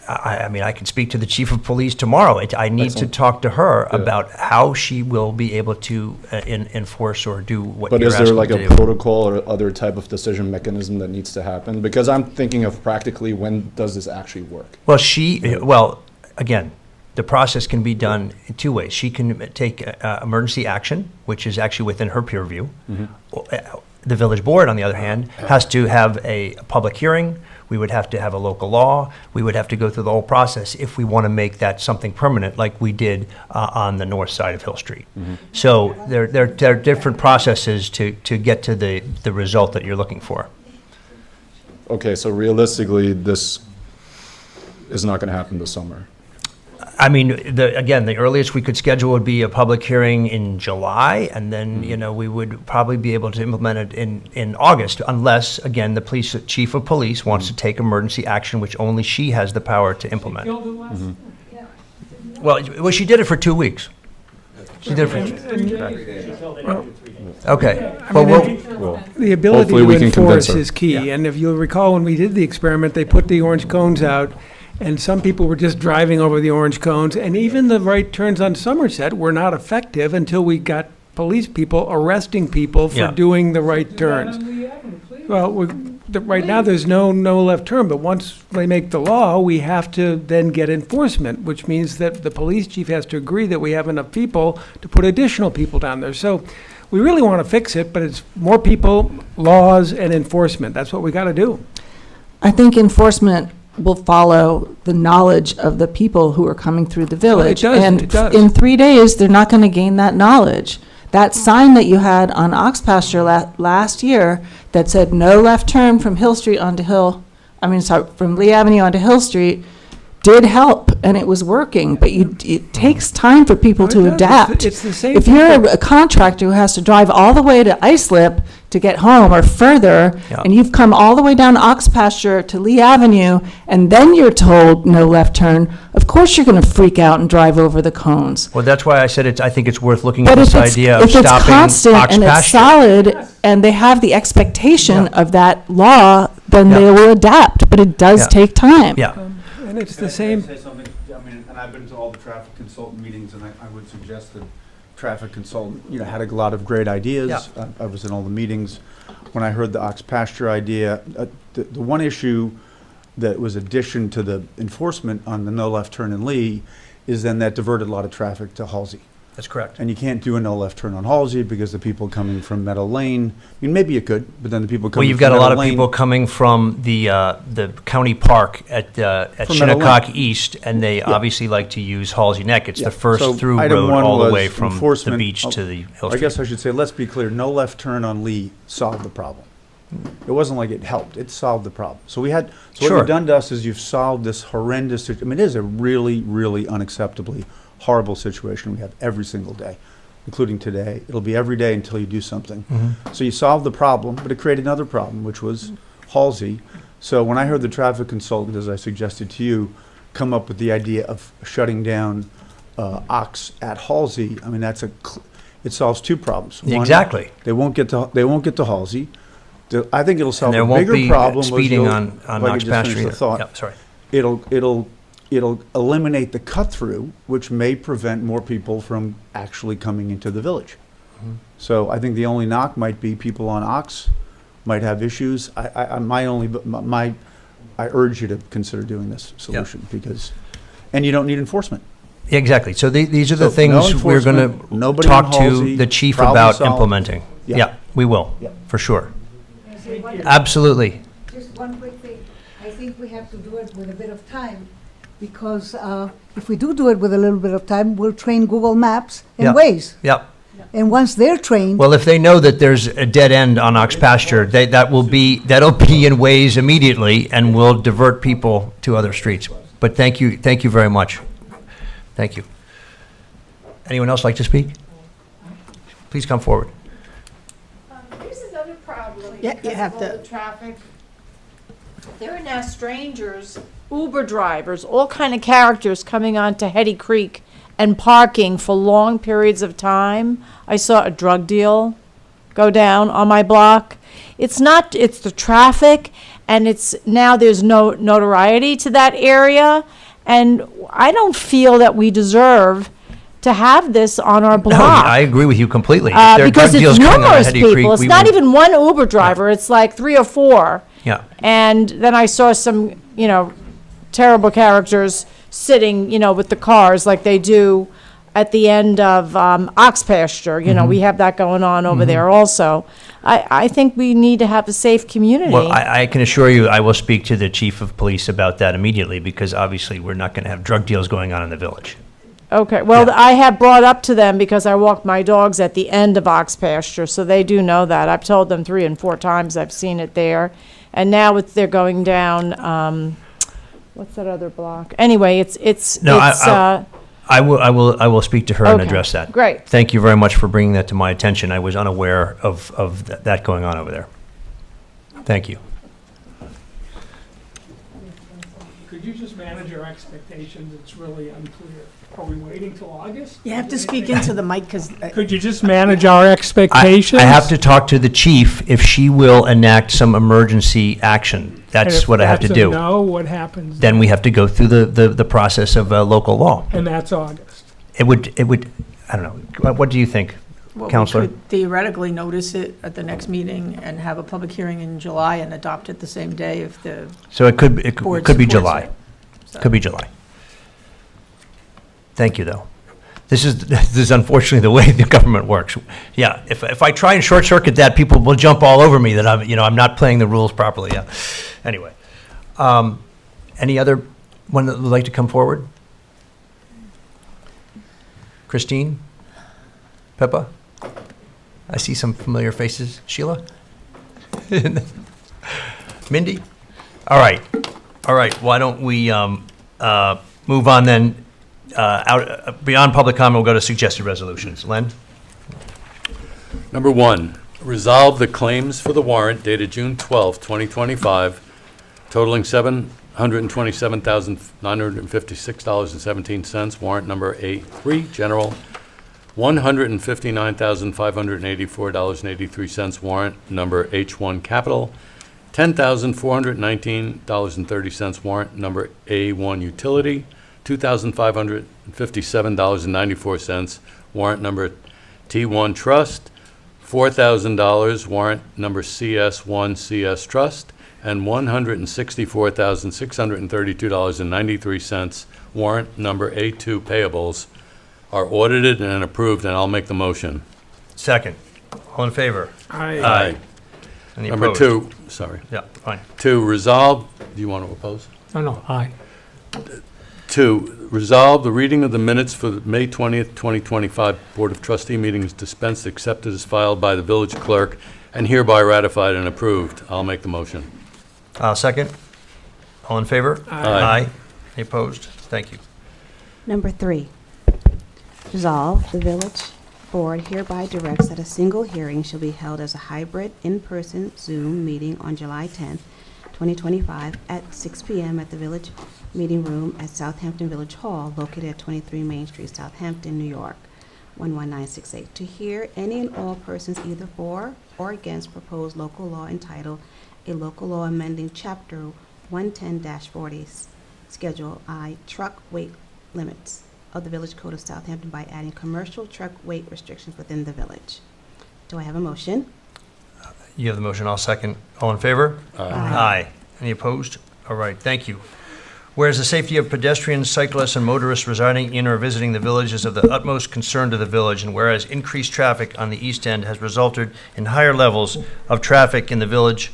I mean, I can speak to the chief of police tomorrow. I need to Excellent. talk to her Yeah. about how she will be able to enforce or do what But you're is there asking like to a do. protocol or other type of decision mechanism that needs to happen? Because I'm thinking of practically, when does this actually work? Well, again, the process can be done in two ways. She can take emergency action, which is actually within her peer review. The village board, on the other hand, has to have a public hearing. We would have to have a local law. We would have to go through the whole process if we want to make that something permanent, like we did on the north side of Hill Street. So there are different processes to get to the result that you're looking for. Okay, so realistically, this is not going to happen this summer. I mean, the earliest we could schedule would be a public hearing in July, and then, we would probably be able to implement it in August, unless, again, the chief of police wants to take emergency action, which only she has the power to implement. Well, she did it for 2 weeks. She did it for... Okay. The ability Hopefully to we can convince enforce her. is key. And if you'll recall, when we did the experiment, they put the orange cones out, and some people were just driving over the orange cones, and even the right turns on Somerset were not effective until we got police people arresting people for Yeah. doing the right turns. Well, right now, there's no left turn, but once they make the law, we have to then get enforcement, which means that the police chief has to agree that we have enough people to put additional people down there. So we really want to fix it, but it's more people, laws, and enforcement. That's what we got to do. I think enforcement will follow the knowledge of the people who are coming through the village. does, And it does. in 3 days, they're not going to gain that knowledge. That sign that you had on Ox Pasture last year that said no left turn from Hill Street onto from Lee Avenue onto Hill Street did help, and it was working, but it takes time for people to It does. adapt. It's the same If you're a contractor who has to drive all the way to Islip to get home or further, Yeah. and you've come all the way down Ox Pasture to Lee Avenue, and then you're told no left turn, of course you're going to freak out and drive over the cones. Well, that's why I said I think it's worth looking at But this if it's, idea of if it's stopping constant Ox and it's Pasture. solid, and they have the expectation of that law, then Yeah. they will adapt, but it does Yeah. take time. Yeah. And it's Can I the same. say something? I mean, and I've been to all the traffic consultant meetings, and I would suggest that traffic consultant, had a lot of great ideas. Yeah. I was in all the meetings. When I heard the Ox Pasture idea, the one issue that was addition to the enforcement on the no left turn in Lee is then that diverted a lot of traffic to Halsey. That's correct. And you can't do a no left turn on Halsey because the people coming from Meadow Lane, I mean, maybe you could, but then the people Well, coming you've from got a lot Meadow of Lane- people coming from the county park at From Meadow Shinnecock East, and they obviously like to use Halsey Neck. It's Yeah. the first So through item road one all the was way from the enforcement. beach to the Hill I Street. guess I should say, let's be clear, no left turn on Lee solved the problem. It wasn't like it helped, it solved the problem. So what Sure. you've done to us is you've solved this horrendous, I mean, it is a really, really unacceptably horrible situation we have every single day, including today. It'll be every day until you do something. So you solved the problem, but it created another problem, which was Halsey. So when I heard the traffic consultant, as I suggested to you, come up with the idea of shutting down Ox at Halsey, I mean, it solves two problems. One, Exactly. they won't get to Halsey. I think it'll solve And there a won't bigger be problem. was speeding you'll- on if I could Knox just Pasture finish the either. thought. Yep, sorry. It'll eliminate the cut-through, which may prevent more people from actually coming into the village. So I think the only knock might be people on Ox might have issues. I urge you to consider doing this solution because, and you don't need enforcement. Exactly. So these are the So no things we're going enforcement, to nobody talk on to Halsey, the chief problem about solved. implementing. Yeah. Yeah, we will, Yeah. for sure. One- Absolutely. Just one quick thing. I think we have to do it with a bit of time, because if we do it with a little bit of time, we'll train Google Maps Yeah. and Waze. Yep. And once they're trained, Well, if they know that there's a dead end on Ox Pasture, that'll be in Waze immediately, and will divert people to other streets. But thank you very much. Thank you. Anyone else like to speak? Please come forward. Here's another problem. Yeah, you because have of all to- the traffic. There are now strangers, Uber drivers, all kind of characters coming onto Hetty Creek and parking for long periods of time. I saw a drug deal go down on my block. It's the traffic, and now there's no notoriety to that area, and I don't feel that we deserve to have this on our No, block. I agree with you completely. If there are drug Because deals it's going on at numerous Hetty Creek, people. It's we not will- even one Uber driver. It's like 3 or 4. Yeah. And then I saw some, terrible characters sitting, with the cars like they do at the end of Ox Pasture. Mm-hmm. We have that going on over there also. I think we need to have a safe community. Well, I can assure you, I will speak to the chief of police about that immediately, because obviously we're not going to have drug deals going on in the village. Okay, well, I have brought up to them because I walk my dogs at the end of Ox Pasture, so they do know that. I've told them 3 and 4 times I've seen it there. And now they're going down, what's that other block? Anyway, No, I will speak to her and Okay, address that. great. Thank you very much for bringing that to my attention. I was unaware of that going on over there. Thank you. Could you just manage our expectations? It's really unclear. Are we waiting till August? you have to speak into the mic, because Could you just manage our expectations? I have to talk to the chief if she will enact some emergency action. That's what I have to do. No, what happens? Then we have to go through the process of local law. And that's August. It would, I don't know. What do you think, Well, we Counselor? could theoretically notice it at the next meeting and have a public hearing in July and adopt it the same day if the So it could board be supports July. it. So- Could be July. Thank you, though. This is unfortunately the way the government works. Yeah, if I try and short circuit that, people will jump all over me that I'm not playing the rules properly. Yeah. Anyway, any other one that would like to come forward? Christine, Pippa, I see some familiar faces. Sheila, Mindy. All right. Why don't we move on then? Beyond public comment, we'll go to suggested resolutions. Len? Number 1, resolve the claims for the warrant dated June 12, 2025, totaling $727,956.17. Warrant number A3, general, $159,584.83. Warrant number H1, capital, $10,419.30. Warrant number A1, utility, $2,557.94. Warrant number T1, trust, $4,000. Warrant number CS1, CS trust, and $164,632.93. Warrant number A2, payables, are audited and approved, and I'll make the motion. Second. All in favor? I Any Number opposed? 2, sorry. Yeah, fine. 2, resolve, do you want to oppose? No, aye. 2, resolve the reading of the minutes for the May 20th, 2025 Board of Trustee meetings dispensed, accepted as filed by the village clerk and hereby ratified and approved. I'll make the motion. Second. All in favor? Aye. Any opposed? Thank you. Number 3, resolve, the village board hereby directs that a single hearing shall be held as a hybrid in-person Zoom meeting on July 10th, 2025 at 6 p.m. at the village meeting room at Southampton Village Hall, located at 23 Main Street, Southampton, New York, 11968, to hear any and all persons either for or against proposed local law entitled A Local Law Amending Chapter 110-40, Schedule I, Truck Weight Limits of the Village Code of Southampton by adding commercial truck weight restrictions within the village. Do I have a motion? You have the motion. I'll second. All in favor? Aye. Aye. Any opposed? All right, thank you. Whereas the safety of pedestrians, cyclists, and motorists residing in or visiting the village is of the utmost concern to the village, and whereas increased traffic on the east end has resulted in higher levels of traffic in the village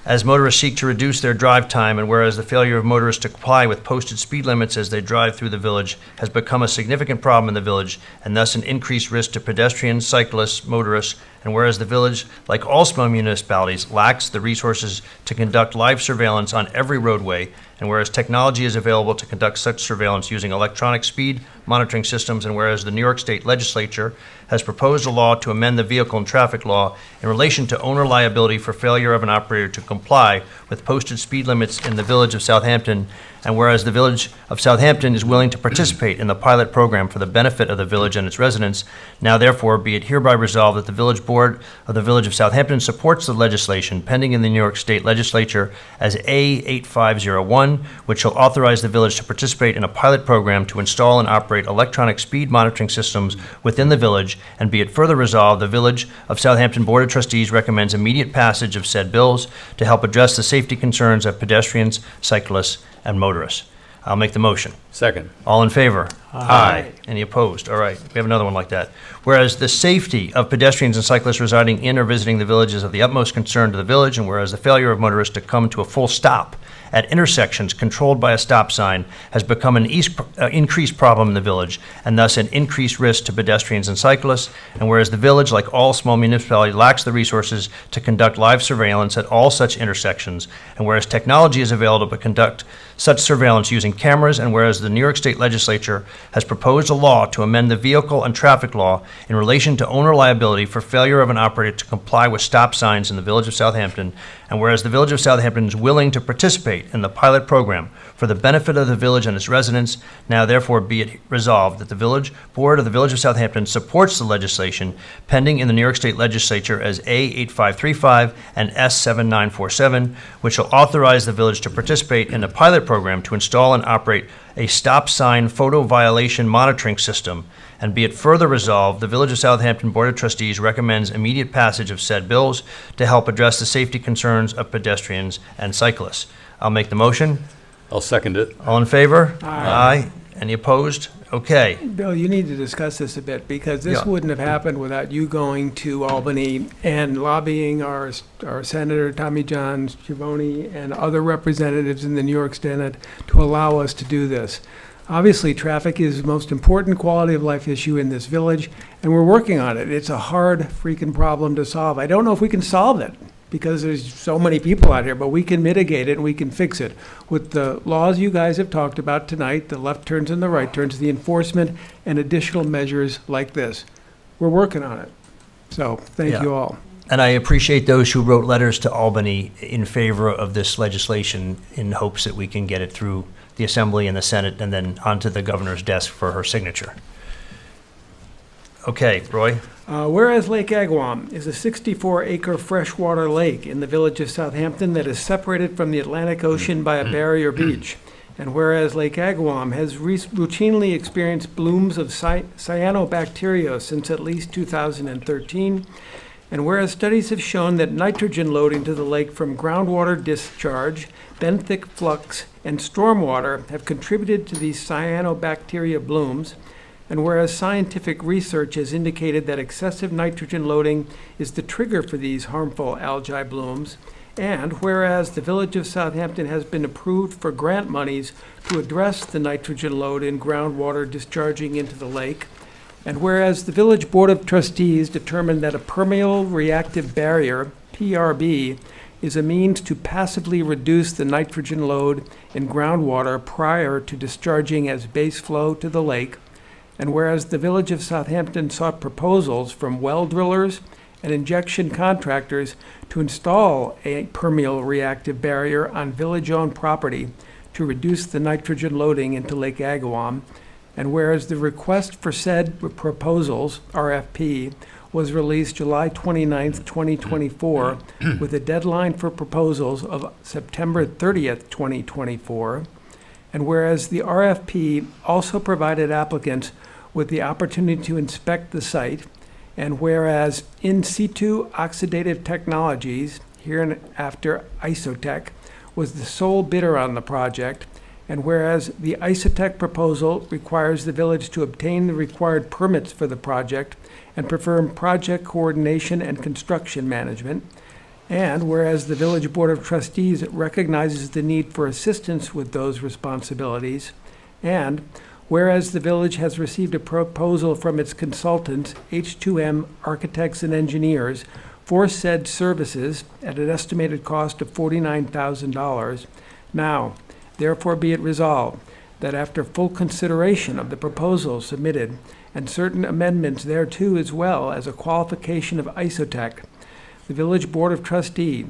as motorists seek to reduce their drive time, and whereas the failure of motorists to comply with posted speed limits as they drive through the village has become a significant problem in the village, and thus an increased risk to pedestrians, cyclists, motorists, and whereas the village, like all small municipalities, lacks the resources to conduct live surveillance on every roadway, and whereas technology is available to conduct such surveillance using electronic speed monitoring systems, and whereas the New York State Legislature has proposed a law to amend the vehicle and traffic law in relation to owner liability for failure of an operator to comply with posted speed limits in the village of Southampton, and whereas the village of Southampton is willing to participate in the pilot program for the benefit of the village and its residents, now therefore be it hereby resolved that the village board of the village of Southampton supports the legislation pending in the New York State Legislature as A8501, which shall authorize the village to participate in a pilot program to install and operate electronic speed monitoring systems within the village, and be it further resolved, the village of Southampton Board of Trustees recommends immediate passage of said bills to help address the safety concerns of pedestrians, cyclists, and motorists. I'll make the motion. Second. All in favor? Aye. Any opposed? All right, we have another one like that. Whereas the safety of pedestrians and cyclists residing in or visiting the village is of the utmost concern to the village, and whereas the failure of motorists to come to a full stop at intersections controlled by a stop sign has become an increased problem in the village, and thus an increased risk to pedestrians and cyclists, and whereas the village, like all small municipalities, lacks the resources to conduct live surveillance at all such intersections, and whereas technology is available to conduct such surveillance using cameras, and whereas the New York State Legislature has proposed a law to amend the vehicle and traffic law in relation to owner liability for failure of an operator to comply with stop signs in the village of Southampton, and whereas the village of Southampton is willing to participate in the pilot program for the benefit of the village and its residents, now therefore be it resolved that the village board of the village of Southampton supports the legislation pending in the New York State Legislature as A8535 and S7947, which shall authorize the village to participate in a pilot program to install and operate a stop sign photo violation monitoring system, and be it further resolved, the Village of Southampton Board of Trustees recommends immediate passage of said bills to help address the safety concerns of pedestrians and cyclists. I'll make the motion. I'll second it. All in favor? Aye. Any opposed? Okay. Bill, you need to discuss this a bit, because this Yeah. wouldn't have happened without you going to Albany and lobbying our Senator Tommy John Schiavone and other representatives in the New York Senate to allow us to do this. Obviously, traffic is the most important quality of life issue in this village, and we're working on it. It's a hard freaking problem to solve. I don't know if we can solve it, because there's so many people out here, but we can mitigate it and we can fix it with the laws you guys have talked about tonight, the left turns and the right turns, the enforcement, and additional measures like this. We're working on it. So, thank Yeah. you all. And I appreciate those who wrote letters to Albany in favor of this legislation in hopes that we can get it through the Assembly and the Senate and then onto the governor's desk for her signature. Okay, Roy? Whereas Lake Agawam is a 64-acre freshwater lake in the village of Southampton that is separated from the Atlantic Ocean by a barrier beach, and whereas Lake Agawam has routinely experienced blooms of cyanobacteria since at least 2013, and whereas studies have shown that nitrogen loading to the lake from groundwater discharge, benthic flux, and stormwater have contributed to these cyanobacteria blooms, and whereas scientific research has indicated that excessive nitrogen loading is the trigger for these harmful algae blooms, and whereas the Village of Southampton has been approved for grant monies to address the nitrogen load in groundwater discharging into the lake, And whereas the Village Board of Trustees determined that a permeable reactive barrier, PRB, is a means to passively reduce the nitrogen load in groundwater prior to discharging as base flow to the lake, and whereas the Village of Southampton sought proposals from well drillers and injection contractors to install a permeable reactive barrier on village-owned property to reduce the nitrogen loading into Lake Agawam, and whereas the request for said proposals, RFP, was released July 29th, 2024, with a deadline for proposals of September 30th, 2024, and whereas the RFP also provided applicants with the opportunity to inspect the site, and whereas In Situ Oxidative Technologies, hereinafter Isotech, was the sole bidder on the project, and whereas the Isotech proposal requires the village to obtain the required permits for the project and perform project coordination and construction management, and whereas the Village Board of Trustees recognizes the need for assistance with those responsibilities, and whereas the village has received a proposal from its consultants, H2M Architects and Engineers, for said services at an estimated cost of $49,000. Now, therefore be it resolved that after full consideration of the proposal submitted and certain amendments thereto as well as a qualification of Isotech, the Village Board of Trustees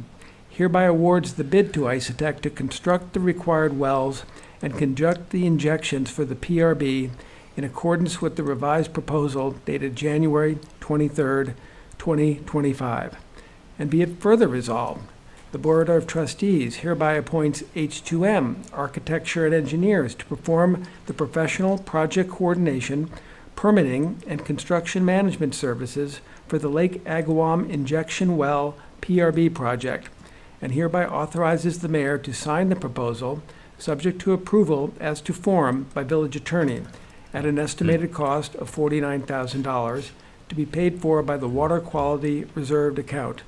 hereby awards the bid to Isotech to construct the required wells and conduct the injections for the PRB in accordance with the revised proposal dated January 23rd, 2025. And be it further resolved, the Board of Trustees hereby appoints H2M Architecture and Engineers to perform the professional project coordination, permitting, and construction management services for the Lake Agawam Injection Well PRB project, and hereby authorizes the mayor to sign the proposal, subject to approval as to form by village attorney, at an estimated cost of $49,000 to be paid for by the Water Quality Reserved account.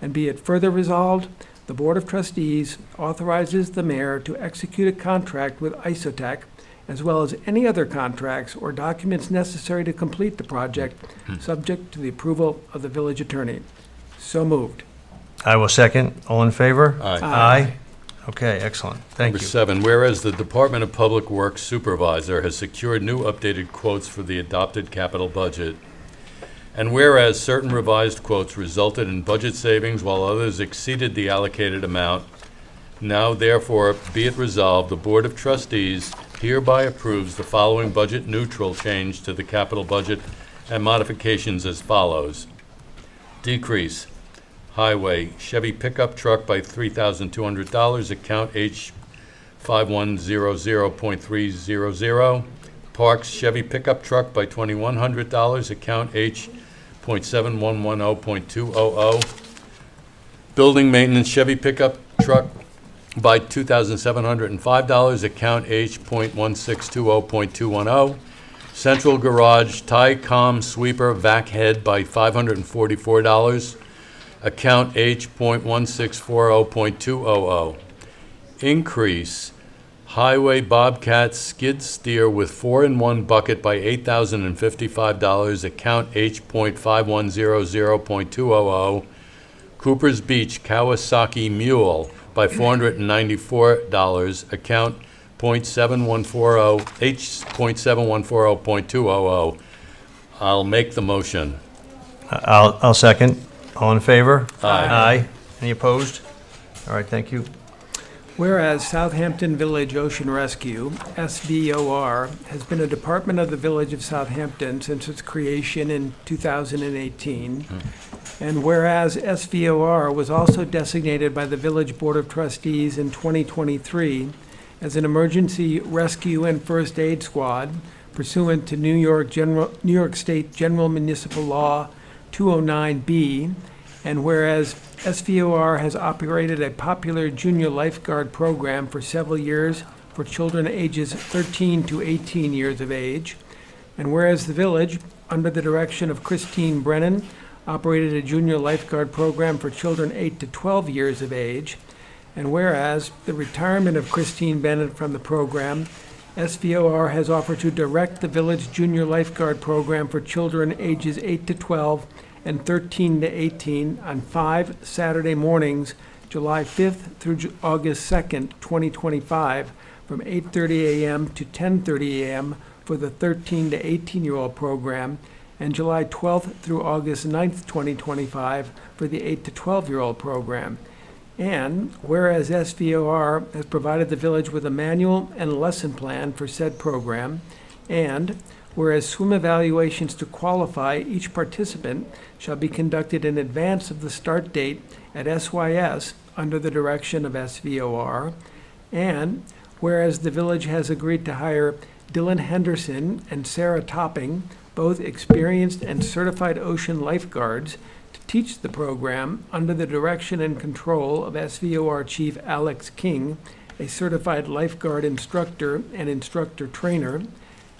And be it further resolved, the Board of Trustees authorizes the mayor to execute a contract with Isotech, as well as any other contracts or documents necessary to complete the project, subject to the approval of the village attorney. So moved. I will second. All in favor? Aye. Aye. Okay, excellent. Thank Number you. 7, whereas the Department of Public Works Supervisor has secured new updated quotes for the adopted capital budget, and whereas certain revised quotes resulted in budget savings while others exceeded the allocated amount, now therefore be it resolved, the Board of Trustees hereby approves the following budget neutral change to the capital budget and modifications as follows. Decrease Highway Chevy pickup truck by $3,200, account H5100.300. Parks Chevy pickup truck by $2,100, account H.7110.200. Building maintenance Chevy pickup truck by $2,705, account H.1620.210. Central garage Tycom sweeper vac head by $544, account H.1640.200. Increase Highway Bobcat skid steer with 4-in-1 bucket by $8,055, account H.5100.200. Cooper's Beach Kawasaki mule by $494, account H.7140.200. I'll make the motion. I'll second. All in favor? Aye. Aye. Any opposed? All right, thank you. Whereas Southampton Village Ocean Rescue, SVOR, has been a department of the Village of Southampton since its creation in 2018, and whereas SVOR was also designated by the Village Board of Trustees in 2023 as an emergency rescue and first aid squad pursuant to New York State General Municipal Law 209B, and whereas SVOR has operated a popular junior lifeguard program for several years for children ages 13 to 18 years of age, and whereas the village, under the direction of Christine Brennan, operated a junior lifeguard program for children 8 to 12 years of age, and whereas the retirement of Christine Bennett from the program SVOR has offered to direct the Village Junior Lifeguard Program for children ages 8 to 12 and 13 to 18 on 5 Saturday mornings, July 5th through August 2nd, 2025, from 8:30 a.m. to 10:30 a.m. for the 13 to 18-year-old program, and July 12th through August 9th, 2025, for the 8 to 12-year-old program. And whereas SVOR has provided the village with a manual and lesson plan for said program, and whereas swim evaluations to qualify each participant shall be conducted in advance of the start date at SYS under the direction of SVOR, and whereas the village has agreed to hire Dylan Henderson and Sarah Topping, both experienced and certified ocean lifeguards, to teach the program under the direction and control of SVOR Chief Alex King, a certified lifeguard instructor and instructor trainer,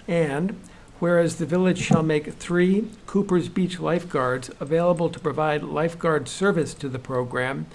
and whereas the village shall make 3 Cooper's Beach lifeguards available to provide lifeguard service to the program,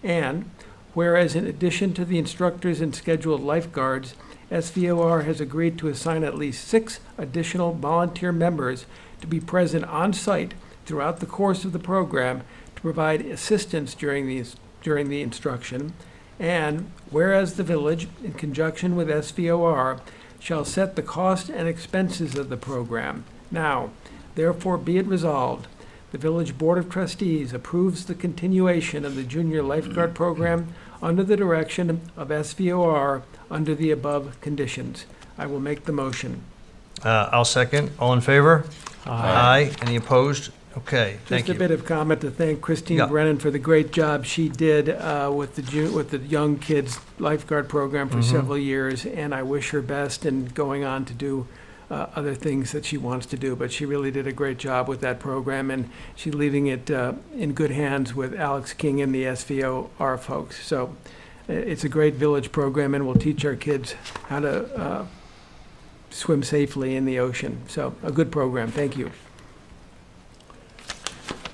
and whereas in addition to the instructors and scheduled lifeguards, SVOR has agreed to assign at least 6 additional volunteer members to be present on site throughout the course of the program to provide assistance during the instruction, and whereas the village, in conjunction with SVOR, shall set the cost and expenses of the program. Now, therefore be it resolved, the Village Board of Trustees approves the continuation of the Junior Lifeguard Program under the direction of SVOR under the above conditions. I will make the motion. I'll second. All in favor? Aye. Any opposed? Okay, thank Just a you. bit of comment to thank Christine Yeah. Brennan for the great job she did with the young kids lifeguard program for several years, and I wish her best in going on to do other things that she wants to do. But she really did a great job with that program, and she's leaving it in good hands with Alex King and the SVOR folks. So it's a great village program, and we'll teach our kids how to swim safely in the ocean. So a good program. Thank you.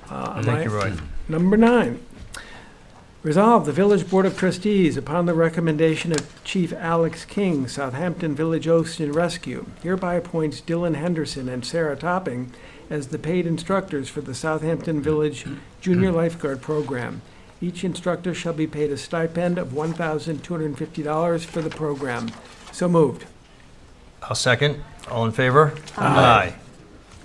Thank you, Roy. Number 9, resolve the Village Board of Trustees, upon the recommendation of Chief Alex King, Southampton Village Ocean Rescue, hereby appoints Dylan Henderson and Sarah Topping as the paid instructors for the Southampton Village Junior Lifeguard Program. Each instructor shall be paid a stipend of $1,250 for the program. So moved. I'll second. All in favor? Aye.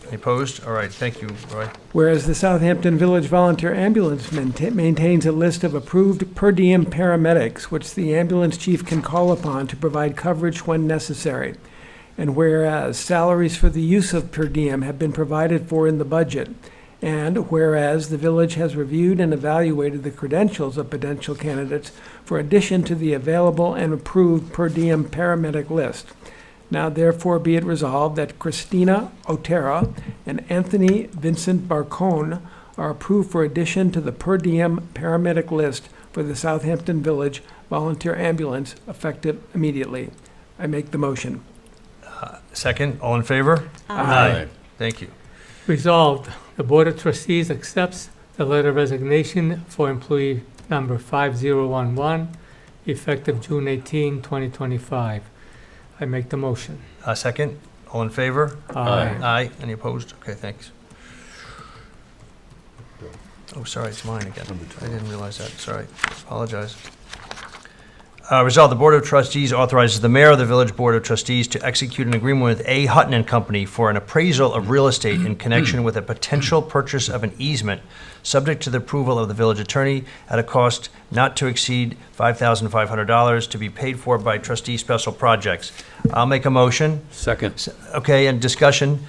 Any opposed? All right, thank you, Roy. Whereas the Southampton Village Volunteer Ambulance maintains a list of approved per diem paramedics, which the ambulance chief can call upon to provide coverage when necessary. And whereas salaries for the use of per diem have been provided for in the budget. And whereas the village has reviewed and evaluated the credentials of potential candidates for addition to the available and approved per diem paramedic list. Now therefore be it resolved that Christina Otera and Anthony Vincent Barcone are approved for addition to the per diem paramedic list for the Southampton Village Volunteer Ambulance, effective immediately. I make the motion. Second, all in favor? Aye. Thank you. Resolved, the Board of Trustees accepts the letter of resignation for employee number 5011, effective June 18, 2025. I make the motion. Second, all in favor? Aye. Aye. Any opposed? Okay, thanks. Oh, sorry, it's mine again. I didn't realize that. Sorry. Apologize. Resolved, the Board of Trustees authorizes the mayor of the Village Board of Trustees to execute an agreement with A. Hutton and Company for an appraisal of real estate in connection with a potential purchase of an easement, subject to the approval of the village attorney at a cost not to exceed $5,500 to be paid for by trustee special projects. I'll make a motion. Second. Okay, and discussion.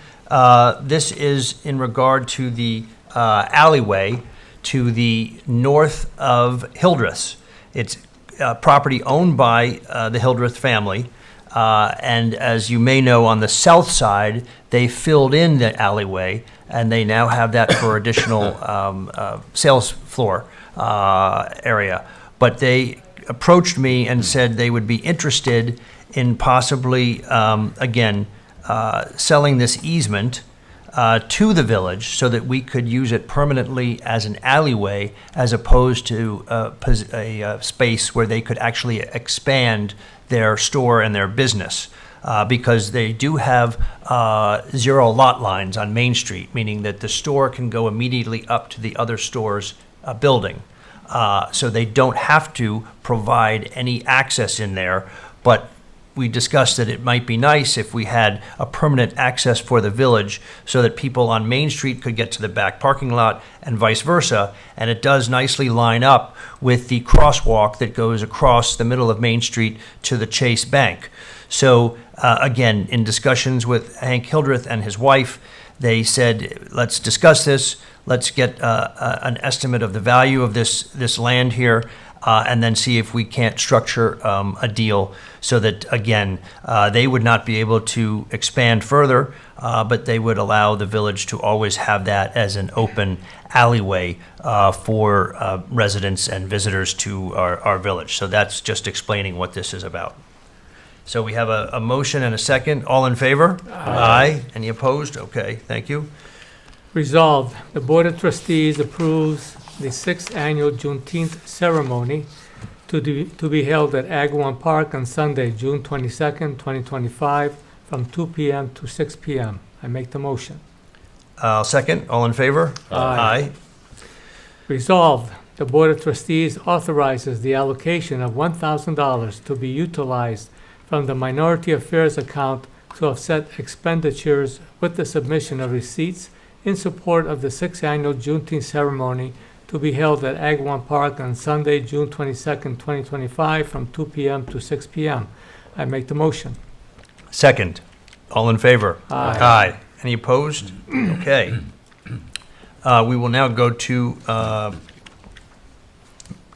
This is in regard to the alleyway to the north of Hildreth's. It's property owned by the Hildreth family. And as you may know, on the south side, they filled in the alleyway, and they now have that for additional sales floor area. But they approached me and said they would be interested in possibly, again, selling this easement to the village so that we could use it permanently as an alleyway as opposed to a space where they could actually expand their store and their business. because they do have zero lot lines on Main Street, meaning that the store can go immediately up to the other store's building. So they don't have to provide any access in there, but we discussed that it might be nice if we had a permanent access for the village so that people on Main Street could get to the back parking lot and vice versa. And it does nicely line up with the crosswalk that goes across the middle of Main Street to the Chase Bank. So again, in discussions with Hank Hildreth and his wife, they said, let's discuss this. Let's get an estimate of the value of this land here, and then see if we can't structure a deal so that, again, they would not be able to expand further, but they would allow the village to always have that as an open alleyway for residents and visitors to our village. So that's just explaining what this is about. So we have a motion and a second. All in favor? Aye. Any opposed? Okay, thank you. Resolved, the Board of Trustees approves the 6th Annual Juneteenth Ceremony to be held at Agawam Park on Sunday, June 22nd, 2025, from 2 p.m. to 6 p.m. I make the motion. I'll second. All in favor? Aye. Resolved, the Board of Trustees authorizes the allocation of $1,000 to be utilized from the Minority Affairs account to offset expenditures with the submission of receipts in support of the 6th Annual Juneteenth Ceremony to be held at Agawam Park on Sunday, June 22nd, 2025, from 2 p.m. to 6 p.m. I make the motion. Second. All in favor? Aye. Aye. Any opposed? Okay. We will now go to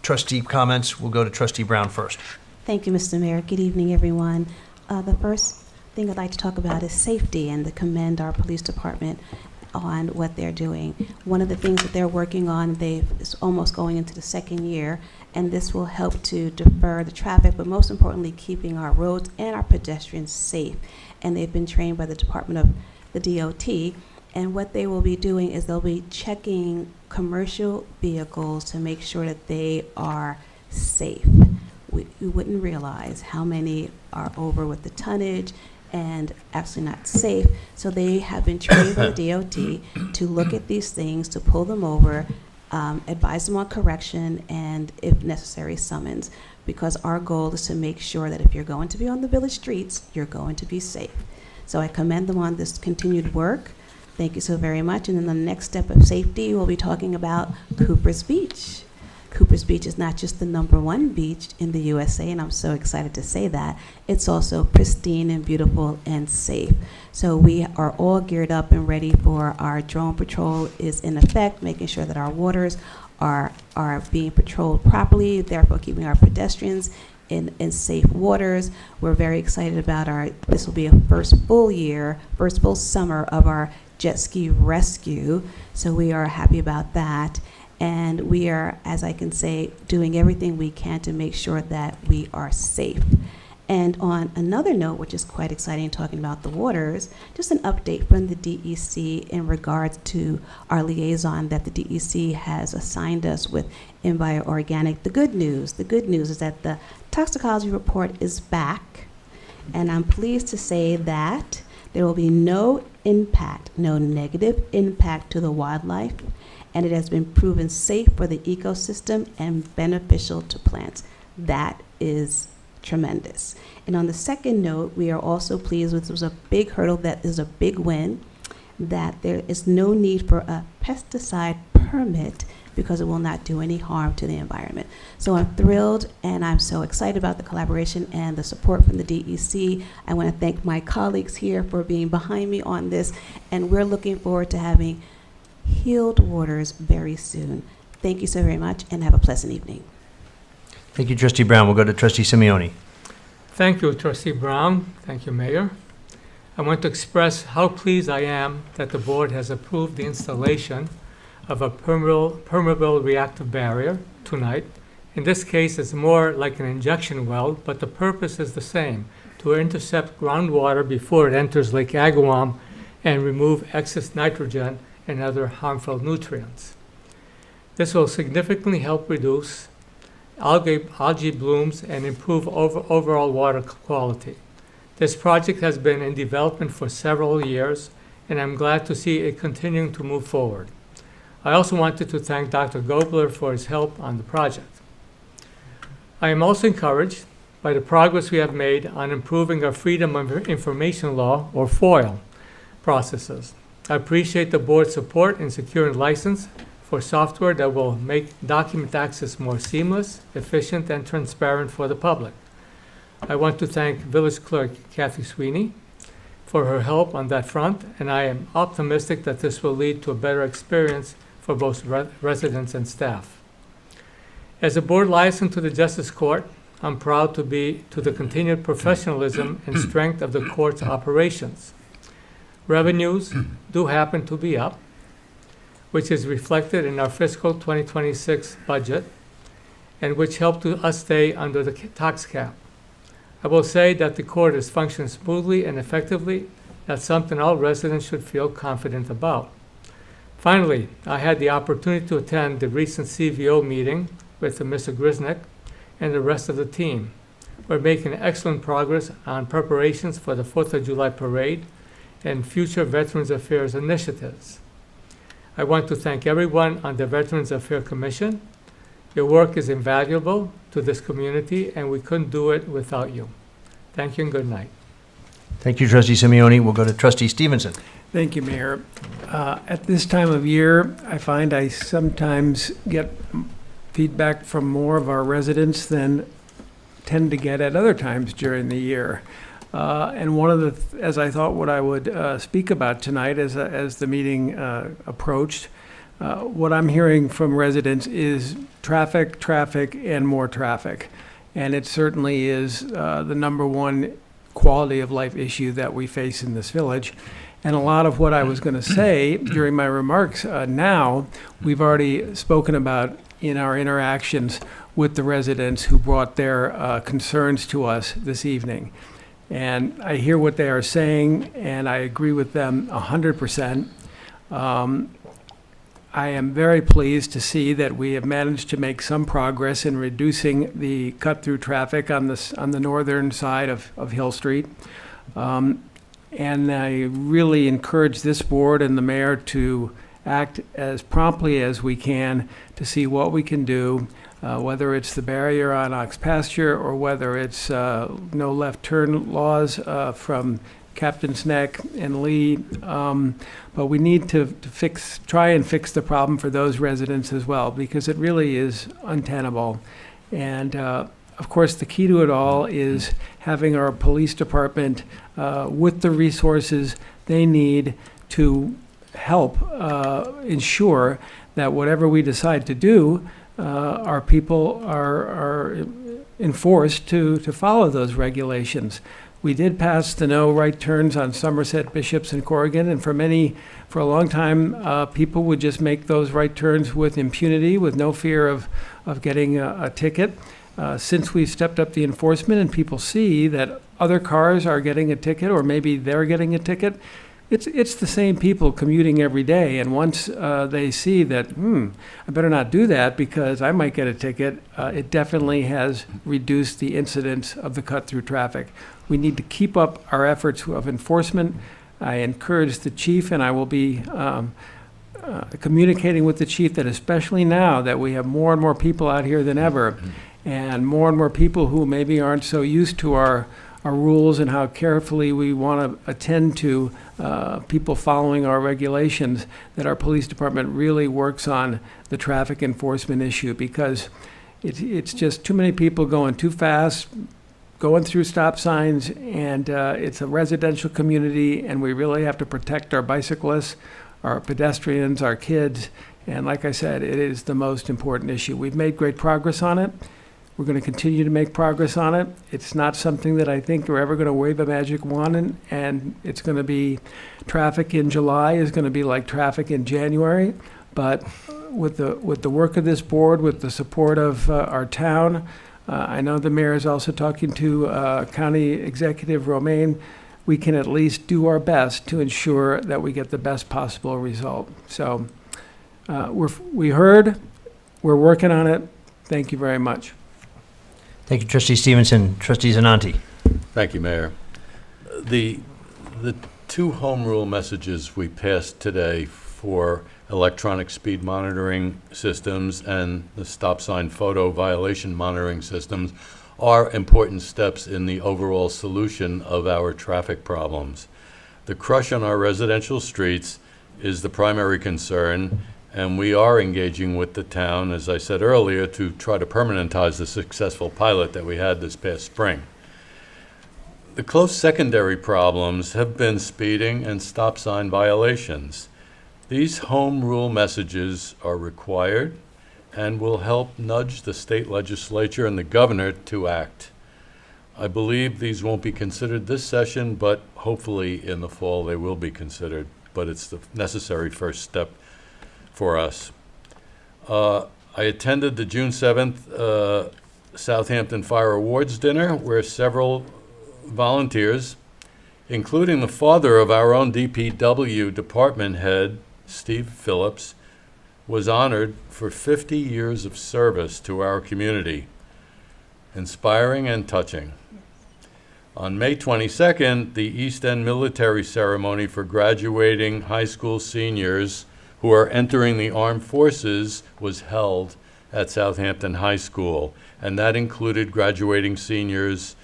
trustee comments. We'll go to Trustee Brown first. Thank you, Mr. Mayor. Good evening, everyone. The first thing I'd like to talk about is safety and to commend our police department on what they're doing. One of the things that they're working on, it's almost going into the second year, and this will help to defer the traffic, but most importantly, keeping our roads and our pedestrians safe. And they've been trained by the Department of the DOT, and what they will be doing is they'll be checking commercial vehicles to make sure that they are safe. We wouldn't realize how many are over with the tonnage and absolutely not safe. So they have been trained by the DOT to look at these things, to pull them over, advise them on correction, and if necessary, summons. Because our goal is to make sure that if you're going to be on the village streets, you're going to be safe. So I commend them on this continued work. Thank you so very much. And then the next step of safety, we'll be talking about Cooper's Beach. Cooper's Beach is not just the #1 beach in the USA, and I'm so excited to say that. It's also pristine and beautiful and safe. So we are all geared up and ready for our drone patrol is in effect, making sure that our waters are being patrolled properly, therefore keeping our pedestrians in safe waters. We're very excited about this will be a first full summer of our jet ski rescue. So we are happy about that. And we are, as I can say, doing everything we can to make sure that we are safe. And on another note, which is quite exciting, talking about the waters, just an update from the DEC in regards to our liaison that the DEC has assigned us with EnviroOrganic. The good news is that the toxicology report is back, and I'm pleased to say that there will be no negative impact to the wildlife, and it has been proven safe for the ecosystem and beneficial to plants. That is tremendous. And on the second note, we are also pleased with, this was a big hurdle, that is a big win, that there is no need for a pesticide permit because it will not do any harm to the environment. So I'm thrilled, and I'm so excited about the collaboration and the support from the DEC. I want to thank my colleagues here for being behind me on this, and we're looking forward to having healed waters very soon. Thank you so very much, and have a pleasant evening. Thank you, Trustee Brown. We'll go to Trustee Simeoni. Thank you, Trustee Brown. Thank you, Mayor. I want to express how pleased I am that the board has approved the installation of a permeable reactive barrier tonight. In this case, it's more like an injection well, but the purpose is the same, to intercept groundwater before it enters Lake Agawam and remove excess nitrogen and other harmful nutrients. This will significantly help reduce algae blooms and improve overall water quality. This project has been in development for several years, and I'm glad to see it continuing to move forward. I also wanted to thank Dr. Gobler for his help on the project. I am also encouraged by the progress we have made on improving our Freedom of Information Law, or FOIL, processes. I appreciate the board's support in securing license for software that will make document access more seamless, efficient, and transparent for the public. I want to thank Village Clerk Kathy Sweeney for her help on that front, and I am optimistic that this will lead to a better experience for both residents and staff. As a board liaison to the Justice Court, I'm proud to the continued professionalism and strength of the court's operations. Revenues do happen to be up, which is reflected in our fiscal 2026 budget, and which helped us stay under the tax cap. I will say that the court is functioning smoothly and effectively. That's something all residents should feel confident about. Finally, I had the opportunity to attend the recent CVO meeting with Mr. Grisnick and the rest of the team. We're making excellent progress on preparations for the 4th of July parade and future Veterans Affairs initiatives. I want to thank everyone on the Veterans Affairs Commission. Your work is invaluable to this community, and we couldn't do it without you. Thank you and good night. Thank you, Trustee Simeoni. We'll go to Trustee Stevenson. Thank you, Mayor. At this time of year, I find I sometimes get feedback from more of our residents than tend to get at other times during the year. And one of the, as I thought what I would speak about tonight as the meeting approached, what I'm hearing from residents is traffic, and more traffic. And it certainly is the number one quality of life issue that we face in this village. And a lot of what I was going to say during my remarks now, we've already spoken about in our interactions with the residents who brought their concerns to us this evening. And I hear what they are saying, and I agree with them 100%. I am very pleased to see that we have managed to make some progress in reducing the cut-through traffic on the northern side of Hill Street. And I really encourage this board and the mayor to act as promptly as we can to see what we can do, whether it's the barrier on Ox Pasture or whether it's no left turn laws from Captain's Neck and Lee. But we need to try and fix the problem for those residents as well, because it really is untenable. And of course, the key to it all is having our police department with the resources they need to help ensure that whatever we decide to do, our people are enforced to follow those regulations. We did pass the no right turns on Somerset, Bishops, and Corrigan, and for a long time, people would just make those right turns with impunity, with no fear of getting a ticket. Since we've stepped up the enforcement and people see that other cars are getting a ticket, or maybe they're getting a ticket, it's the same people commuting every day. And once they see that, I better not do that because I might get a ticket, it definitely has reduced the incidence of the cut-through traffic. We need to keep up our efforts of enforcement. I encourage the chief, and I will be communicating with the chief, that especially now that we have more and more people out here than ever, and more people who maybe aren't so used to our rules and how carefully we want to attend to people following our regulations, that our police department really works on the traffic enforcement issue, because it's just too many people going too fast, going through stop signs, and it's a residential community, and we really have to protect our bicyclists, our pedestrians, our kids. And like I said, it is the most important issue. We've made great progress on it. We're going to continue to make progress on it. It's not something that I think we're ever going to wave a magic wand, and it's going to be, traffic in July is going to be like traffic in January. But with the work of this board, with the support of our town, I know the mayor is also talking to County Executive Romaine, we can at least do our best to ensure that we get the best possible result. So we heard, we're working on it. Thank you very much. Thank you, Trustee Stevenson. Trustee Zananti. Thank you, Mayor. The two home rule messages we passed today for electronic speed monitoring systems and the stop sign photo violation monitoring systems are important steps in the overall solution of our traffic problems. The crush on our residential streets is the primary concern, and we are engaging with the town, as I said earlier, to try to permanentize the successful pilot that we had this past spring. The close secondary problems have been speeding and stop sign violations. These home rule messages are required and will help nudge the state legislature and the governor to act. I believe these won't be considered this session, but hopefully in the fall they will be considered. But it's the necessary first step for us. I attended the June 7th Southampton Fire Awards dinner, where several volunteers, including the father of our own DPW department head, Steve Phillips, was honored for 50 years of service to our community. Inspiring and touching. On May 22nd, the East End military ceremony for graduating high school seniors who are entering the armed forces was held at Southampton High School, and that included graduating seniors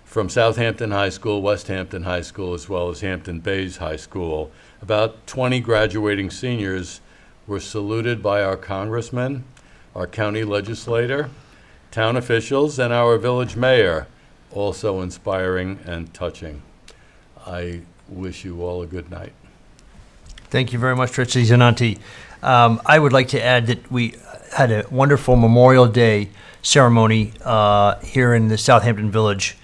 from Southampton High School, West Hampton High School, as well as Hampton Bays High School. About 20 graduating seniors were saluted by our congressman, our county legislator, town officials, and our village mayor, also inspiring and touching. I wish you all a good night. Thank you very much, Trustee Zananti. I would like to add that we had a wonderful Memorial Day ceremony here in the Southampton Village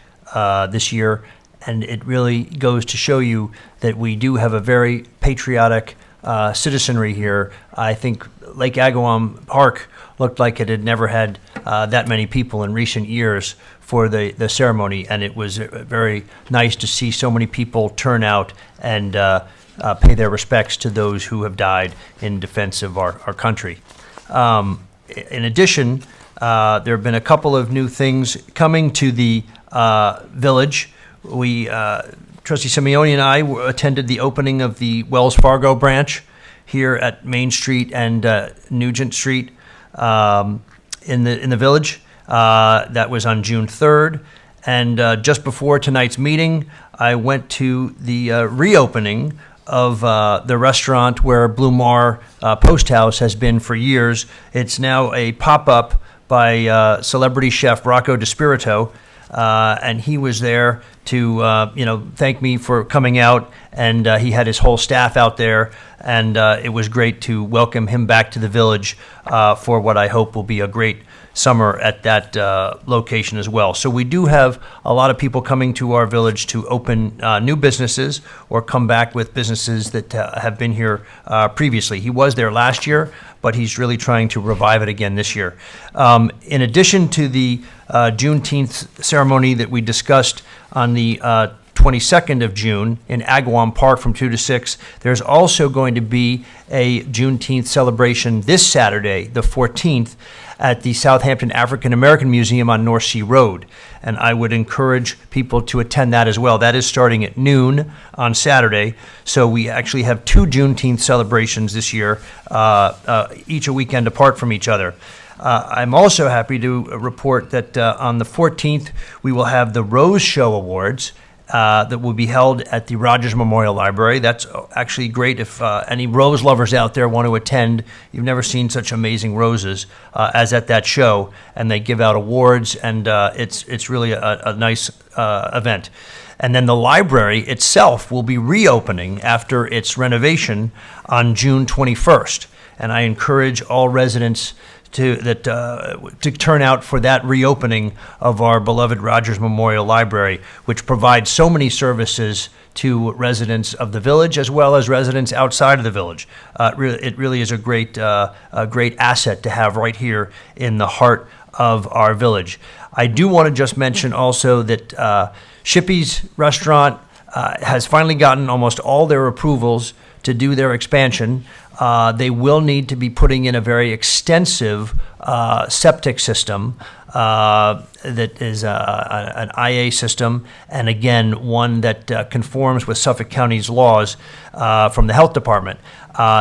this year, and it really goes to show you that we do have a very patriotic citizenry here. I think Lake Agawam Park looked like it had never had that many people in recent years for the ceremony, and it was very nice to see so many people turn out and pay their respects to those who have died in defense of our country. In addition, there have been a couple of new things coming to the village. Trustee Simeone and I attended the opening of the Wells Fargo branch here at Main Street and Nugent Street in the village. That was on June 3rd. And just before tonight's meeting, I went to the reopening of the restaurant where Blue Mar Post House has been for years. It's now a pop-up by celebrity chef Rocco DiSpirito. And he was there to, thank me for coming out, and he had his whole staff out there, and it was great to welcome him back to the village for what I hope will be a great summer at that location as well. So we do have a lot of people coming to our village to open new businesses or come back with businesses that have been here previously. He was there last year, but he's really trying to revive it again this year. In addition to the Juneteenth ceremony that we discussed on the 22nd of June in Agawam Park from 2 to 6, there's also going to be a Juneteenth celebration this Saturday, the 14th, at the Southampton African American Museum on North Sea Road. And I would encourage people to attend that as well. That is starting at noon on Saturday. So we actually have two Juneteenth celebrations this year, each a weekend apart from each other. I'm also happy to report that on the 14th, we will have the Rose Show Awards that will be held at the Rogers Memorial Library. That's actually great if any rose lovers out there want to attend. You've never seen such amazing roses as at that show, and they give out awards, and it's really a nice event. And then the library itself will be reopening after its renovation on June 21st. And I encourage all residents to turn out for that reopening of our beloved Rogers Memorial Library, which provides so many services to residents of the village as well as residents outside of the village. It really is a great asset to have right here in the heart of our village. I do want to just mention also that Shippy's Restaurant has finally gotten almost all their approvals to do their expansion. They will need to be putting in a very extensive septic system that is an IA system, and again, one that conforms with Suffolk County's laws from the Health Department.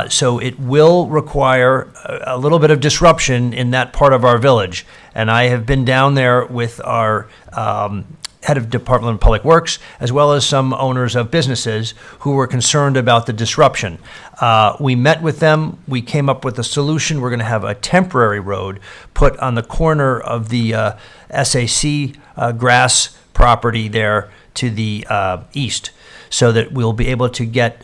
So it will require a little bit of disruption in that part of our village. And I have been down there with our head of Department of Public Works, as well as some owners of businesses who were concerned about the disruption. We met with them. We came up with a solution. We're going to have a temporary road put on the corner of the SAC grass property there to the east, so that we'll be able to get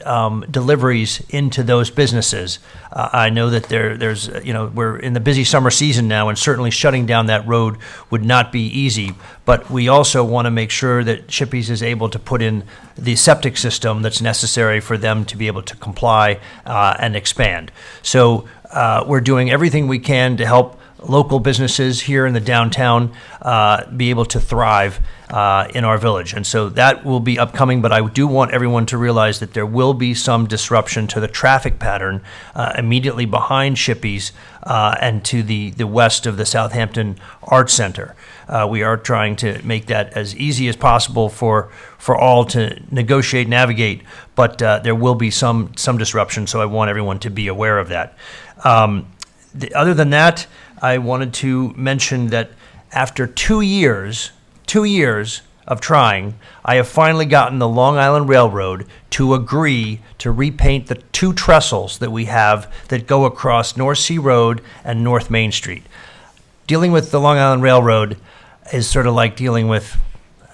deliveries into those businesses. I know that there's, we're in the busy summer season now, and certainly shutting down that road would not be easy. But we also want to make sure that Shippies is able to put in the septic system that's necessary for them to be able to comply and expand. So we're doing everything we can to help local businesses here in the downtown be able to thrive in our village. And so that will be upcoming, but I do want everyone to realize that there will be some disruption to the traffic pattern immediately behind Shippies and to the west of the Southampton Arts Center. We are trying to make that as easy as possible for all to negotiate, navigate, but there will be some disruption, so I want everyone to be aware of that. Other than that, I wanted to mention that after 2 years of trying, I have finally gotten the Long Island Railroad to agree to repaint the 2 trestles that we have that go across North Sea Road and North Main Street. Dealing with the Long Island Railroad is sort of like dealing with,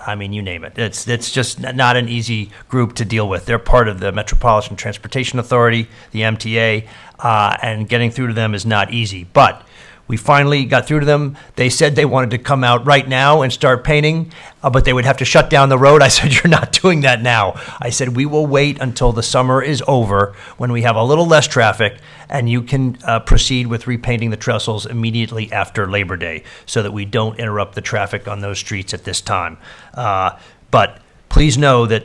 you name it. It's just not an easy group to deal with. They're part of the Metropolitan Transportation Authority, the MTA, and getting through to them is not easy. But we finally got through to them. They said they wanted to come out right now and start painting, but they would have to shut down the road. I said, you're not doing that now. I said, we will wait until the summer is over when we have a little less traffic, and you can proceed with repainting the trestles immediately after Labor Day so that we don't interrupt the traffic on those streets at this time. But please know that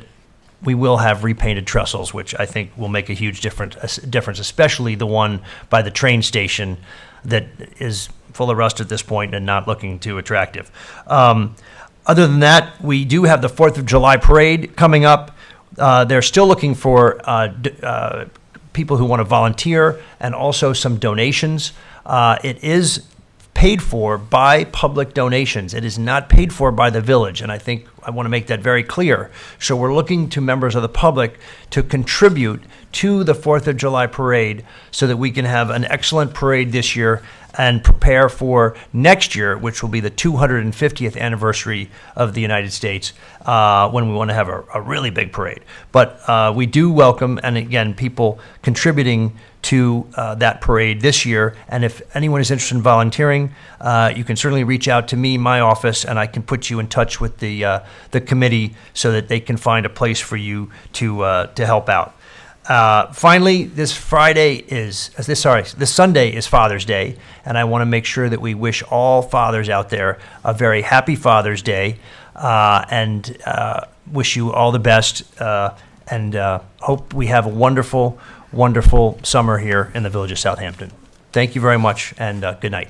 we will have repainted trestles, which I think will make a huge difference, especially the one by the train station that is full of rust at this point and not looking too attractive. Other than that, we do have the 4th of July parade coming up. They're still looking for people who want to volunteer and also some donations. It is paid for by public donations. It is not paid for by the village, and I think I want to make that very clear. So we're looking to members of the public to contribute to the 4th of July parade so that we can have an excellent parade this year and prepare for next year, which will be the 250th anniversary of the United States, when we want to have a really big parade. But we do welcome, and again, people contributing to that parade this year. And if anyone is interested in volunteering, you can certainly reach out to me, my office, and I can put you in touch with the committee so that they can find a place for you to help out. Finally, this Sunday is Father's Day, and I want to make sure that we wish all fathers out there a very happy Father's Day, and wish you all the best, and hope we have a wonderful, wonderful summer here in the village of Southampton. Thank you very much, and good night.